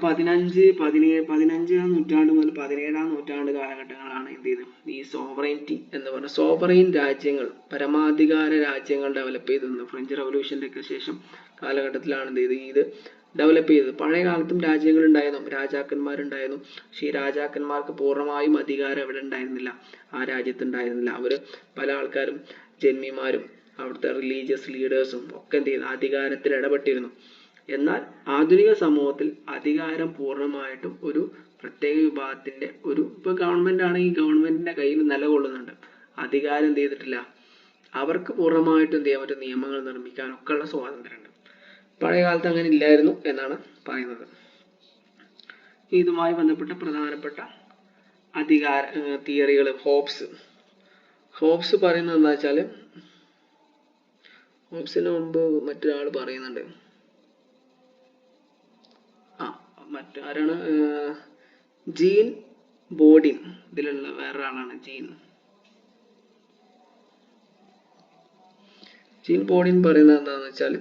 15-ാം നൂറ്റാണ്ട് മുതൽ 17-ാം നൂറ്റാണ്ട് കാലഘട്ടങ്ങളാണ് എന്ത് ചെയ്തത്? ഈ സോവറൈൻറ്റി എന്ന് പറഞ്ഞ സോവറൈൻ രാജ്യങ്ങൾ, പരമാധികാര രാജ്യങ്ങൾ ഡെവലപ്പ് ചെയ്തത്. ഫ്രഞ്ച് റവല്യൂഷൻ്റെ ഒക്കെ ശേഷം കാലഘട്ടത്തിലാണ് എന്ത് ചെയ്തത്? ഇത് ഡെവലപ്പ് ചെയ്തത്. പഴയ കാലത്തും രാജ്യങ്ങൾ ഉണ്ടായിരുന്നു, രാജാക്കന്മാരുണ്ടായിരുന്നു. പക്ഷേ ഈ രാജാക്കന്മാർക്ക് പൂർണ്ണമായും അധികാരം എവിടെ ഉണ്ടായിരുന്നില്ല? ആ രാജ്യത്ത് ഉണ്ടായിരുന്നില്ല. അവർ പല ആൾക്കാരും, ജന്മിമാരും അവിടുത്തെ റിലീജിയസ് ലീഡേഴ്സും ഒക്കെ എന്ത് ചെയ്യുന്നു? അധികാരത്തിൽ ഇടപെട്ടിരുന്നു. എന്നാൽ ആധുനിക സമൂഹത്തിൽ അധികാരം പൂർണ്ണമായിട്ടും ഒരു പ്രത്യേക വിഭാഗത്തിന്റെ ഇപ്പോൾ ഗവൺമെന്റ് ആണ്, ഈ ഗവൺമെന്റിന്റെ കയ്യിൽ നിലകൊള്ളുന്നുണ്ട്. അധികാരം എന്ത് ചെയ്തിട്ടില്ല? അവർക്ക് പൂർണ്ണമായിട്ടും എന്ത് ചെയ്യാൻ പറ്റും? നിയമങ്ങൾ നിർമ്മിക്കാനൊക്കെ ഉള്ള സ്വാതന്ത്ര്യമുണ്ട്. പഴയ കാലത്ത് അങ്ങനെ ഇല്ലായിരുന്നു എന്നാണ് പറയുന്നത്. ഇതുമായി ബന്ധപ്പെട്ട പ്രധാനപ്പെട്ട അധികാര തിയറികൾ ഹോബ്സ് പറയുന്നത് എന്താ വെച്ചാൽ, ഹോബ്സിന് മുമ്പ് മറ്റൊരാൾ പറയുന്നുണ്ട്. മറ്റാരാണ്? Jean Bodin. ഇതിലുള്ള വേറൊരാളാണ് ജീൻ ബോഡിൻ പറയുന്നത് എന്താണെന്ന് വെച്ചാൽ,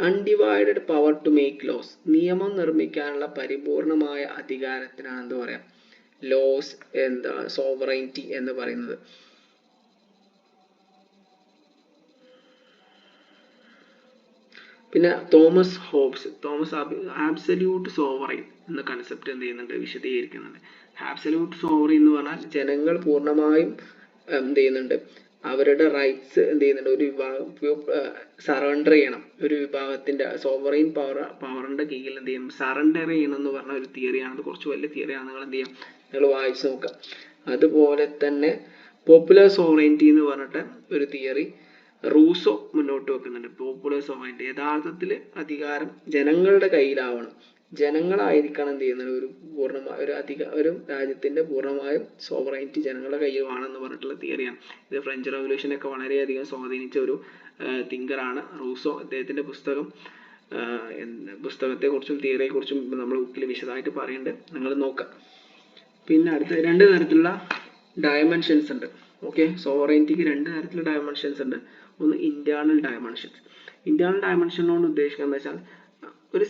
undivided power to make laws. നിയമം നിർമ്മിക്കാനുള്ള പരിപൂർണമായ അധികാരത്തിനാണ് എന്ത് പറയാം? ലോസ് സോവറൈൻറ്റി എന്ന് പറയുന്നത്. പിന്നെ തോമസ് ഹോബ്സ് ആബ്സല്യൂട്ട് സോവറൈൻ എന്ന കൺസെപ്റ്റ് എന്ത് ചെയ്യുന്നുണ്ട്? വിശദീകരിക്കുന്നുണ്ട്. ആബ്സല്യൂട്ട് സോവറൈൻ എന്ന് പറഞ്ഞാൽ ജനങ്ങൾ പൂർണ്ണമായും എന്ത് ചെയ്യുന്നുണ്ട്? അവരുടെ റൈറ്റ്സ് എന്ത് ചെയ്യുന്നുണ്ട്? ഒരു വിഭാഗം സറണ്ടർ ചെയ്യണം. ഒരു വിഭാഗത്തിന്റെ സോവറൈൻ പവറിന്റെ കീഴിൽ എന്ത് ചെയ്യണം? സറണ്ടർ ചെയ്യണം എന്ന് പറഞ്ഞ ഒരു തിയറിയാണ്. അത് കുറച്ച് വലിയ തിയറിയാണ്. നിങ്ങൾ എന്ത് ചെയ്യാം? നിങ്ങൾ വായിച്ചു നോക്കുക. അതുപോലെ തന്നെ പോപ്പുലർ സോവറൈൻറ്റി എന്ന് പറഞ്ഞിട്ട് ഒരു തിയറി റൂസോ മുന്നോട്ട് വെക്കുന്നുണ്ട്. പോപ്പുലർ സോവറൈൻറ്റി, യഥാർത്ഥത്തിൽ അധികാരം ജനങ്ങളുടെ കയ്യിലാവണം. ജനങ്ങളായിരിക്കണം എന്ത് ചെയ്യുന്നത്? ഒരു രാജ്യത്തിന്റെ പൂർണ്ണമായും സോവറൈൻറ്റി ജനങ്ങളുടെ കയ്യിലാണെന്ന് പറഞ്ഞിട്ടുള്ള തിയറിയാണ്. ഇത് ഫ്രഞ്ച് റവല്യൂഷനൊക്കെ വളരെയധികം സ്വാധീനിച്ച ഒരു തിങ്കറാണ് റൂസോ. അദ്ദേഹത്തിന്റെ പുസ്തകത്തെക്കുറിച്ചും തിയറിയെക്കുറിച്ചും നമ്മൾ ബുക്കിൽ വിശദമായിട്ട് പറയുന്നുണ്ട്. നിങ്ങൾ നോക്കാം. പിന്നെ അടുത്ത 2 തരത്തിലുള്ള ഡയമെൻഷൻസ് ഉണ്ട്. ഓക്കെ, സോവറൈൻറ്റിക്ക് 2 തരത്തിലുള്ള ഡയമെൻഷൻസ് ഉണ്ട്. ഒന്ന് ഇന്റേണൽ ഡയമെൻഷൻസ്. ഇന്റേണൽ ഡയമെൻഷൻ കൊണ്ട് ഉദ്ദേശിക്കുന്നത് എന്താ വെച്ചാൽ, ഒരു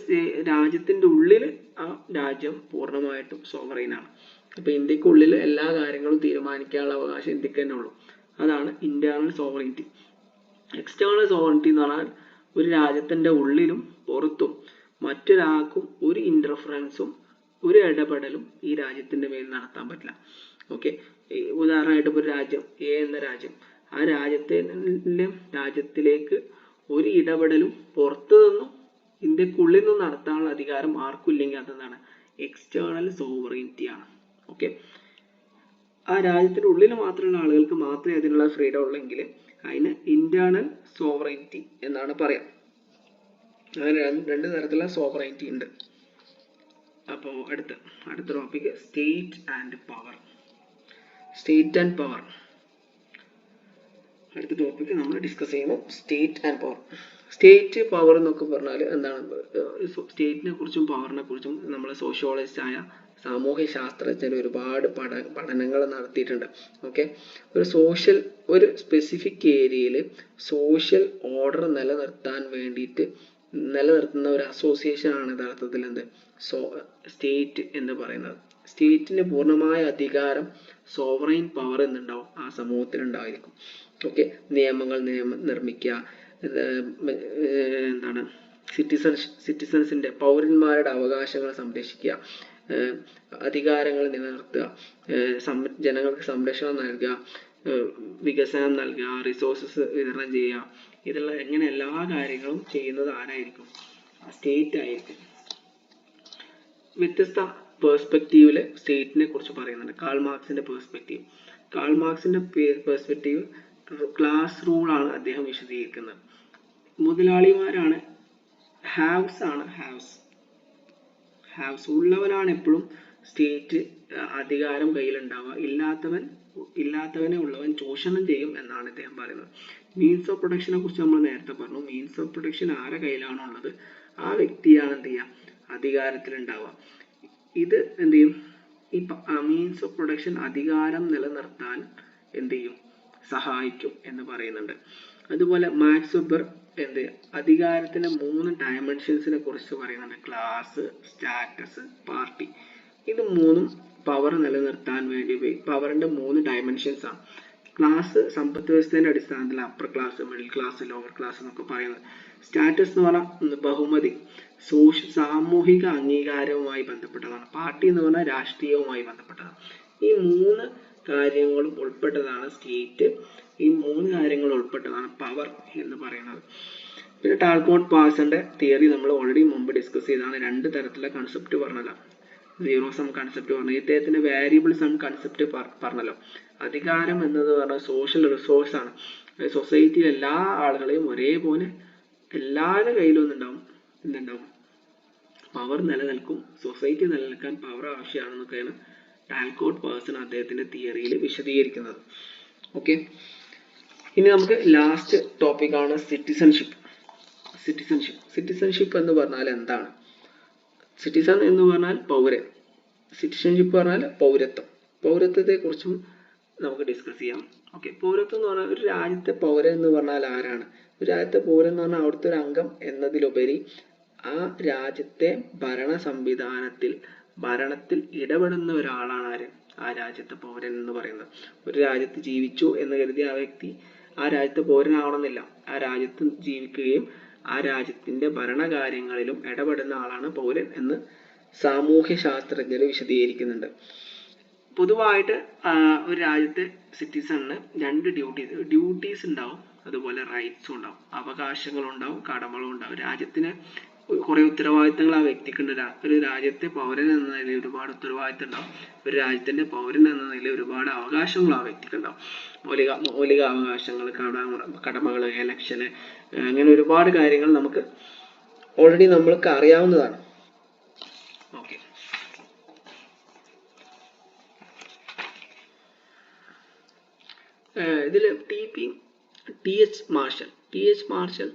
രാജ്യത്തിന്റെ ഉള്ളിൽ ആ രാജ്യം പൂർണ്ണമായിട്ടും സോവറൈനാണ്. അപ്പൊ ഇന്ത്യക്കുള്ളിൽ എല്ലാ കാര്യങ്ങളും തീരുമാനിക്കാനുള്ള അവകാശം ഇന്ത്യക്ക് തന്നെ ഉള്ളൂ. അതാണ് ഇന്റേണൽ സോവറൈൻറ്റി. എക്സ്റ്റേണൽ സോവറൈൻറ്റി എന്ന് പറഞ്ഞാൽ ഒരു രാജ്യത്തിന്റെ ഉള്ളിലും പുറത്തും മറ്റൊരാൾക്കും ഒരു ഇന്റർഫറൻസും ഒരു ഇടപെടലും ഈ രാജ്യത്തിന്റെ മേൽ നടത്താൻ പറ്റില്ല. ഓക്കെ, ഉദാഹരണമായിട്ട് ഇപ്പോൾ ഒരു രാജ്യം എ എന്ന രാജ്യം, ആ രാജ്യത്തിലേക്ക് ഒരു ഇടപെടലും പുറത്തു നിന്നും ഇന്ത്യക്കുള്ളിൽ നിന്നും നടത്താനുള്ള അധികാരം ആർക്കും ഇല്ലെങ്കിൽ അതെന്താണ്? എക്സ്റ്റേണൽ സോവറൈൻറ്റി ആണ്. ഓക്കെ, ആ രാജ്യത്തിന്റെ ഉള്ളിൽ മാത്രമുള്ള ആളുകൾക്ക് മാത്രമേ അതിനുള്ള ഫ്രീഡം ഉള്ളെങ്കിൽ അതിന് ഇന്റേണൽ സോവറൈറ്റി എന്നാണ് പറയാം. അങ്ങനെ രണ്ട് തരത്തിലുള്ള സോവറൈറ്റി ഉണ്ട്. അപ്പോൾ അടുത്ത topic state and power. State and power അടുത്ത ടോപ്പിക് നമ്മൾ ഡിസ്കസ് ചെയ്യുമ്പോൾ state and power. State power എന്നൊക്കെ പറഞ്ഞാൽ എന്താണ്? സ്റ്റേറ്റിനെ കുറിച്ചും പവറിനെ കുറിച്ചും നമ്മൾ സോഷ്യോളജിസ്റ്റ് ആയ സാമൂഹ്യ ശാസ്ത്രജ്ഞർ ഒരുപാട് പഠനങ്ങൾ നടത്തിയിട്ടുണ്ട്. ഓക്കെ, ഒരു സ്പെസിഫിക് ഏരിയയിൽ സോഷ്യൽ ഓർഡർ നിലനിർത്താൻ വേണ്ടിയിട്ട് നിലനിർത്തുന്ന ഒരു അസോസിയേഷൻ ആണ് യഥാർത്ഥത്തിൽ സ്റ്റേറ്റ് എന്ന് പറയുന്നത്. സ്റ്റേറ്റിന് പൂർണ്ണമായ അധികാരം, സോവറൈൻ പവർ എന്നുണ്ടാവും ആ സമൂഹത്തിൽ ഉണ്ടായിരിക്കും. ഓക്കെ, നിയമങ്ങൾ നിർമ്മിക്കുക, എന്താണ് സിറ്റിസൺസിന്റെ പൗരന്മാരുടെ അവകാശങ്ങൾ സംരക്ഷിക്കുക, അധികാരങ്ങൾ നിലനിർത്തുക, ജനങ്ങൾക്ക് സംരക്ഷണം നൽകുക, വികസനം നൽകുക, റിസോഴ്സസ് വിതരണം ചെയ്യുക, ഇങ്ങനെ എല്ലാ കാര്യങ്ങളും ചെയ്യുന്നത് ആരായിരിക്കും? സ്റ്റേറ്റ് ആയിരിക്കും. വ്യത്യസ്ത പേഴ്സ്പെക്റ്റീവില് സ്റ്റേറ്റിനെ കുറിച്ച് പറയുന്നുണ്ട്. കാൾ മാർക്സിന്റെ പേഴ്സ്പെക്റ്റീവ് ക്ലാസ് റൂൾ ആണ് അദ്ദേഹം വിശദീകരിക്കുന്നത്. മുതലാളിമാരാണ്, ഹാവ്സ് ഉള്ളവനാണ് എപ്പോഴും സ്റ്റേറ്റ് അധികാരം കയ്യിലുണ്ടാവുക, ഇല്ലാത്തവനെ ഉള്ളവൻ ചൂഷണം ചെയ്യും എന്നാണ് അദ്ദേഹം പറയുന്നത്. മീൻസ് ഓഫ് പ്രൊഡക്ഷനെ കുറിച്ച് നമ്മൾ നേരത്തെ പറഞ്ഞു. മീൻസ് ഓഫ് പ്രൊഡക്ഷൻ ആരുടെ കയ്യിലാണോ ഉള്ളത് ആ വ്യക്തിയാണ് എന്ത് ചെയ്യുക? അധികാരത്തിലുണ്ടാവുക. ഇത് എന്ത് ചെയ്യും? ഈ മീൻസ് ഓഫ് പ്രൊഡക്ഷൻ അധികാരം നിലനിർത്താൻ എന്ത് ചെയ്യും? സഹായിക്കും എന്ന് പറയുന്നുണ്ട്. അതുപോലെ മാക്സ് വെബർ അധികാരത്തിന്റെ 3 ഡയമെൻഷൻസിനെ കുറിച്ച് പറയുന്നുണ്ട്. Class, status, party. ഇത് 3ഉം പവർ നിലനിർത്താൻ വേണ്ടി പവറിന്റെ 3 ഡയമെൻഷൻസ് ആണ്. ക്ലാസ് സമ്പത്ത് വ്യവസ്ഥയുടെ അടിസ്ഥാനത്തിൽ upper class, middle class, lower class എന്നൊക്കെ പറയുന്നത്. സ്റ്റാറ്റസ് എന്ന് പറഞ്ഞാൽ ബഹുമതി, സാമൂഹിക അംഗീകാരവുമായി ബന്ധപ്പെട്ടതാണ്. പാർട്ടി എന്ന് പറഞ്ഞാൽ രാഷ്ട്രീയവുമായി ബന്ധപ്പെട്ടതാണ്. ഈ 3 കാര്യങ്ങളും ഉൾപ്പെട്ടതാണ് സ്റ്റേറ്റ്. ഈ 3 കാര്യങ്ങൾ ഉൾപ്പെട്ടതാണ് പവർ എന്ന് പറയുന്നത്. പിന്നെ ടാൽകോട്ട് പാഴ്സന്റെ തിയറി നമ്മൾ ഓൾറെഡി മുമ്പ് ഡിസ്കസ് ചെയ്തതാണ്. 2 തരത്തിലുള്ള കൺസെപ്റ്റ് പറഞ്ഞല്ലോ. സീറോ സം കൺസെപ്റ്റ് പറഞ്ഞു, ഇദ്ദേഹത്തിന്റെ വേരിയബിൾ സം കൺസെപ്റ്റ് പറഞ്ഞല്ലോ. അധികാരം എന്നത് പറഞ്ഞാൽ സോഷ്യൽ റിസോഴ്സ് ആണ്. സൊസൈറ്റിയിൽ എല്ലാ ആളുകളെയും ഒരേപോലെ എല്ലാവരുടെ കയ്യിലും എന്തുണ്ടാവും? പവർ നിലനിൽക്കും. സൊസൈറ്റി നിലനിൽക്കാൻ പവർ ആവശ്യമാണെന്നൊക്കെയാണ് ടാൽകോട്ട് പാഴ്സൺ അദ്ദേഹത്തിന്റെ തിയറിയിൽ വിശദീകരിക്കുന്നത്. ഓക്കെ, ഇനി നമുക്ക് ലാസ്റ്റ് ടോപ്പിക്കാണ് സിറ്റിസൺഷിപ്പ്. സിറ്റിസൺഷിപ്പ് എന്ന് പറഞ്ഞാൽ എന്താണ്? സിറ്റിസൺ എന്ന് പറഞ്ഞാൽ പൗരൻ, സിറ്റിസൺഷിപ്പ് പറഞ്ഞാൽ പൗരത്വത്തെ കുറിച്ചും നമുക്ക് ഡിസ്കസ് ചെയ്യാം. ഓക്കെ, പൗരത്വം എന്ന് പറഞ്ഞാൽ ഒരു രാജ്യത്തെ പൗരൻ എന്ന് പറഞ്ഞാൽ ആരാണ്? ഒരു രാജ്യത്തെ പൗരൻ എന്ന് പറഞ്ഞാൽ അവിടുത്തെ ഒരു അംഗം എന്നതിലുപരി ആ രാജ്യത്തെ ഭരണത്തിൽ ഇടപെടുന്ന ഒരാളാണ് ആര്? ആ രാജ്യത്തെ പൗരൻ എന്ന് പറയുന്നത്. ഒരു രാജ്യത്ത് ജീവിച്ചു എന്ന് കരുതി ആ വ്യക്തി ആ രാജ്യത്തെ പൗരനാവണമെന്നില്ല. ആ രാജ്യത്ത് ജീവിക്കുകയും ആ രാജ്യത്തിന്റെ ഭരണകാര്യങ്ങളിലും ഇടപെടുന്ന ആളാണ് പൗരൻ എന്ന് സാമൂഹ്യ ശാസ്ത്രജ്ഞർ വിശദീകരിക്കുന്നുണ്ട്. പൊതുവായിട്ട് ഒരു രാജ്യത്തെ സിറ്റിസണിന് 2 ഡ്യൂട്ടീസ് ഉണ്ടാവും, അതുപോലെ റൈറ്റ്സും ഉണ്ടാവും. അവകാശങ്ങളുണ്ടാവും, കടമകളും ഉണ്ടാവും. രാജ്യത്തിന് കുറെ ഉത്തരവാദിത്തങ്ങൾ ആ വ്യക്തിക്കുണ്ട്. ഒരു രാജ്യത്തെ പൗരൻ എന്ന നിലയിൽ ഒരുപാട് ഉത്തരവാദിത്തം ഉണ്ടാവും. ഒരു രാജ്യത്തിന്റെ പൗരൻ എന്ന നിലയിൽ ഒരുപാട് അവകാശങ്ങൾ ആ വ്യക്തിക്കുണ്ടാവും. മൗലിക അവകാശങ്ങൾ, കടമകൾ, എലക്ഷന്, അങ്ങനെ ഒരുപാട് കാര്യങ്ങൾ നമുക്ക് ഓൾറെഡി നമ്മൾക്ക് അറിയാവുന്നതാണ്. ഓക്കെ, ഇതിൽ ടി എച്ച് മാർഷൽ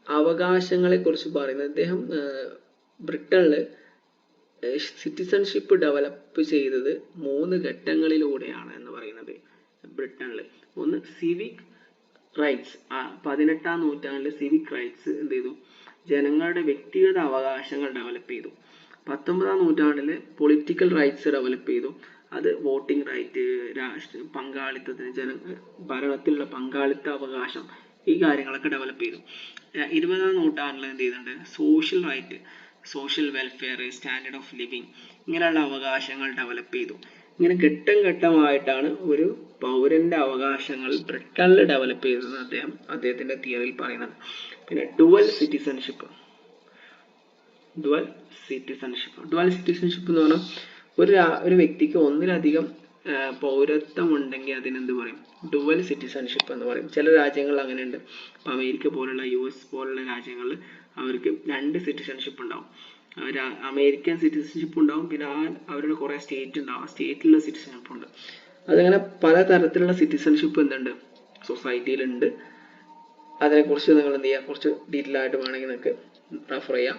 അവകാശങ്ങളെ കുറിച്ച് പറയുന്നത്. അദ്ദേഹം ബ്രിട്ടനില് സിറ്റിസൺഷിപ്പ് ഡെവലപ്പ് ചെയ്തത് 3 ഘട്ടങ്ങളിലൂടെയാണ് എന്ന് പറയുന്നത്. ബ്രിട്ടനിൽ ഒന്ന് സിവിക് റൈറ്റ്സ്. 18ാം നൂറ്റാണ്ടിൽ സിവിക് റൈറ്റ്സ് എന്ത് ചെയ്തു? ജനങ്ങളുടെ വ്യക്തിഗത അവകാശങ്ങൾ ഡെവലപ്പ് ചെയ്തു. 19ാം നൂറ്റാണ്ടിൽ പൊളിറ്റിക്കൽ റൈറ്റ്സ് ഡെവലപ്പ് ചെയ്തു. അത് വോട്ടിംഗ് റൈറ്റ്, പങ്കാളിത്തത്തിന്, ഭരണത്തിലുള്ള പങ്കാളിത്ത അവകാശം, ഈ കാര്യങ്ങളൊക്കെ ഡെവലപ്പ് ചെയ്തു. 20ാം നൂറ്റാണ്ടിൽ എന്ത് ചെയ്യുന്നുണ്ട്? Social right, social welfare, standard of living, ഇങ്ങനെയുള്ള അവകാശങ്ങൾ ഡെവലപ്പ് ചെയ്തു. ഇങ്ങനെ ഘട്ടമായിട്ടാണ് ഒരു പൗരന്റെ അവകാശങ്ങൾ ബ്രിട്ടനിൽ ഡെവലപ്പ് ചെയ്തതെന്ന് അദ്ദേഹത്തിന്റെ തിയറിയിൽ പറയുന്നത്. പിന്നെ ഡുവൽ സിറ്റിസൺഷിപ്പ് എന്ന് പറഞ്ഞാൽ ഒരു വ്യക്തിക്ക് ഒന്നിലധികം പൗരത്വം ഉണ്ടെങ്കിൽ അതിനെന്ത് പറയും? ഡുവൽ സിറ്റിസൺഷിപ്പ് എന്ന് പറയും. ചില രാജ്യങ്ങളിൽ അങ്ങനെയുണ്ട്. ഇപ്പം അമേരിക്ക പോലുള്ള US പോലുള്ള രാജ്യങ്ങളിൽ അവർക്ക് 2 സിറ്റിസൺഷിപ്പ് ഉണ്ടാവും. അമേരിക്കൻ സിറ്റിസൺഷിപ്പ് ഉണ്ടാവും, പിന്നെ അവരുടെ കുറേ സ്റ്റേറ്റ് ഉണ്ടാവും. ആ സ്റ്റേറ്റിലുള്ള സിറ്റിസൺഷിപ്പ് ഉണ്ട്. അതങ്ങനെ പല തരത്തിലുള്ള സിറ്റിസൺഷിപ്പ് എന്തുണ്ട് സൊസൈറ്റിയിലുണ്ട്. അതിനെക്കുറിച്ച് നിങ്ങൾ എന്ത് ചെയ്യുക, കുറച്ച് ഡീറ്റെയിൽ ആയിട്ട് വേണമെങ്കിൽ നിങ്ങൾക്ക് റെഫർ ചെയ്യാം.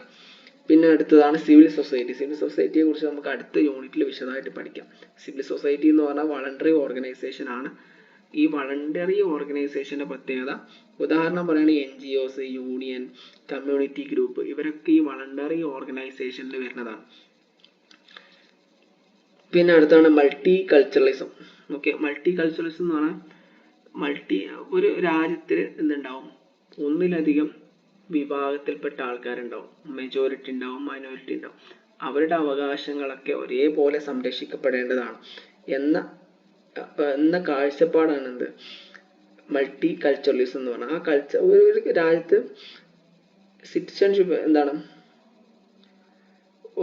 പിന്നെ അടുത്തതാണ് സിവിൽ സൊസൈറ്റി. സിവിൽ സൊസൈറ്റിയെ കുറിച്ച് നമുക്ക് അടുത്ത യൂണിറ്റിൽ വിശദമായിട്ട് പഠിക്കാം. സിവിൽ സൊസൈറ്റി എന്ന് പറഞ്ഞാൽ വളണ്ടറി ഓർഗനൈസേഷൻ ആണ്. ഈ വളണ്ടറി ഓർഗനൈസേഷന്റെ പ്രത്യേകത, ഉദാഹരണം പറയുകയാണെങ്കിൽ NGOs, യൂണിയൻ, കമ്മ്യൂണിറ്റി ഗ്രൂപ്പ്, ഇവരൊക്കെ ഈ വളണ്ടറി ഓർഗനൈസേഷനിൽ വരുന്നതാണ്. പിന്നെ അടുത്താണ് multi culturalism. Okay, multi culturalism എന്ന് പറഞ്ഞാൽ ഒരു രാജ്യത്തിൽ എന്തുണ്ടാവും, ഒന്നിലധികം വിഭാഗത്തിൽപ്പെട്ട ആൾക്കാരുണ്ടാവും. മെജോറിറ്റി ഉണ്ടാവും, മൈനോറിറ്റി ഉണ്ടാവും. അവരുടെ അവകാശങ്ങളൊക്കെ ഒരേപോലെ സംരക്ഷിക്കപ്പെടേണ്ടതാണ് എന്ന കാഴ്ചപ്പാടാണ് എന്ത് മൾട്ടി കൾച്ചറലിസം എന്ന് പറഞ്ഞാൽ. ആ ഒരു രാജ്യത്ത് സിറ്റിസൺഷിപ്പ് എന്താണ്,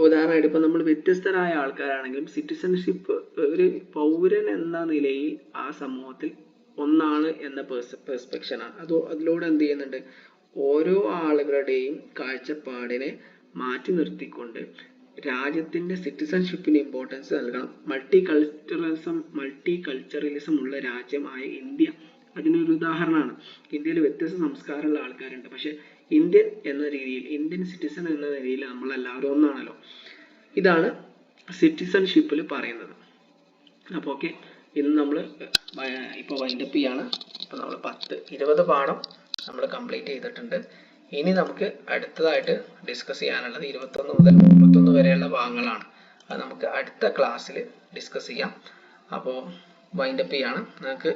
ഉദാഹരണമായിട്ട് ഇപ്പം നമ്മൾ വ്യത്യസ്തരായ ആൾക്കാരാണെങ്കിലും സിറ്റിസൺഷിപ്പ്, ഒരു പൗരൻ എന്ന നിലയിൽ ആ സമൂഹത്തിൽ ഒന്നാണ് എന്ന പെർസ്പെക്ഷനാണ്. അതിലൂടെ എന്ത് ചെയ്യുന്നുണ്ട്, ഓരോ ആളുകളുടെയും കാഴ്ചപ്പാടിനെ മാറ്റി നിർത്തിക്കൊണ്ട് രാജ്യത്തിന്റെ സിറ്റിസൺഷിപ്പിന് ഇമ്പോർട്ടൻസ് നൽകണം. മൾട്ടി കൾച്ചറലിസം ഉള്ള രാജ്യമായ ഇന്ത്യ അതിനൊരു ഉദാഹരണമാണ്. ഇന്ത്യയിൽ വ്യത്യസ്ത സംസ്കാരമുള്ള ആൾക്കാരുണ്ട്, പക്ഷെ ഇന്ത്യൻ സിറ്റിസൺ എന്ന നിലയിൽ നമ്മളെല്ലാവരും ഒന്നാണല്ലോ. ഇതാണ് സിറ്റിസൺഷിപ്പിൽ പറയുന്നത്. അപ്പോൾ ഓക്കെ, ഇന്ന് നമ്മൾ ഇപ്പോൾ വൈൻഡപ്പ് ചെയ്യാണ്. ഇപ്പോൾ നമ്മൾ 20 പാഠം നമ്മൾ കംപ്ലീറ്റ് ചെയ്തിട്ടുണ്ട്. ഇനി നമുക്ക് അടുത്തതായിട്ട് ഡിസ്കസ് ചെയ്യാനുള്ളത് 21 മുതൽ 31 വരെയുള്ള ഭാഗങ്ങളാണ്. അത് നമുക്ക് അടുത്ത ക്ലാസ്സിൽ ഡിസ്കസ് ചെയ്യാം. അപ്പോൾ വൈൻഡപ്പ് ചെയ്യാണ്. നിങ്ങൾക്ക്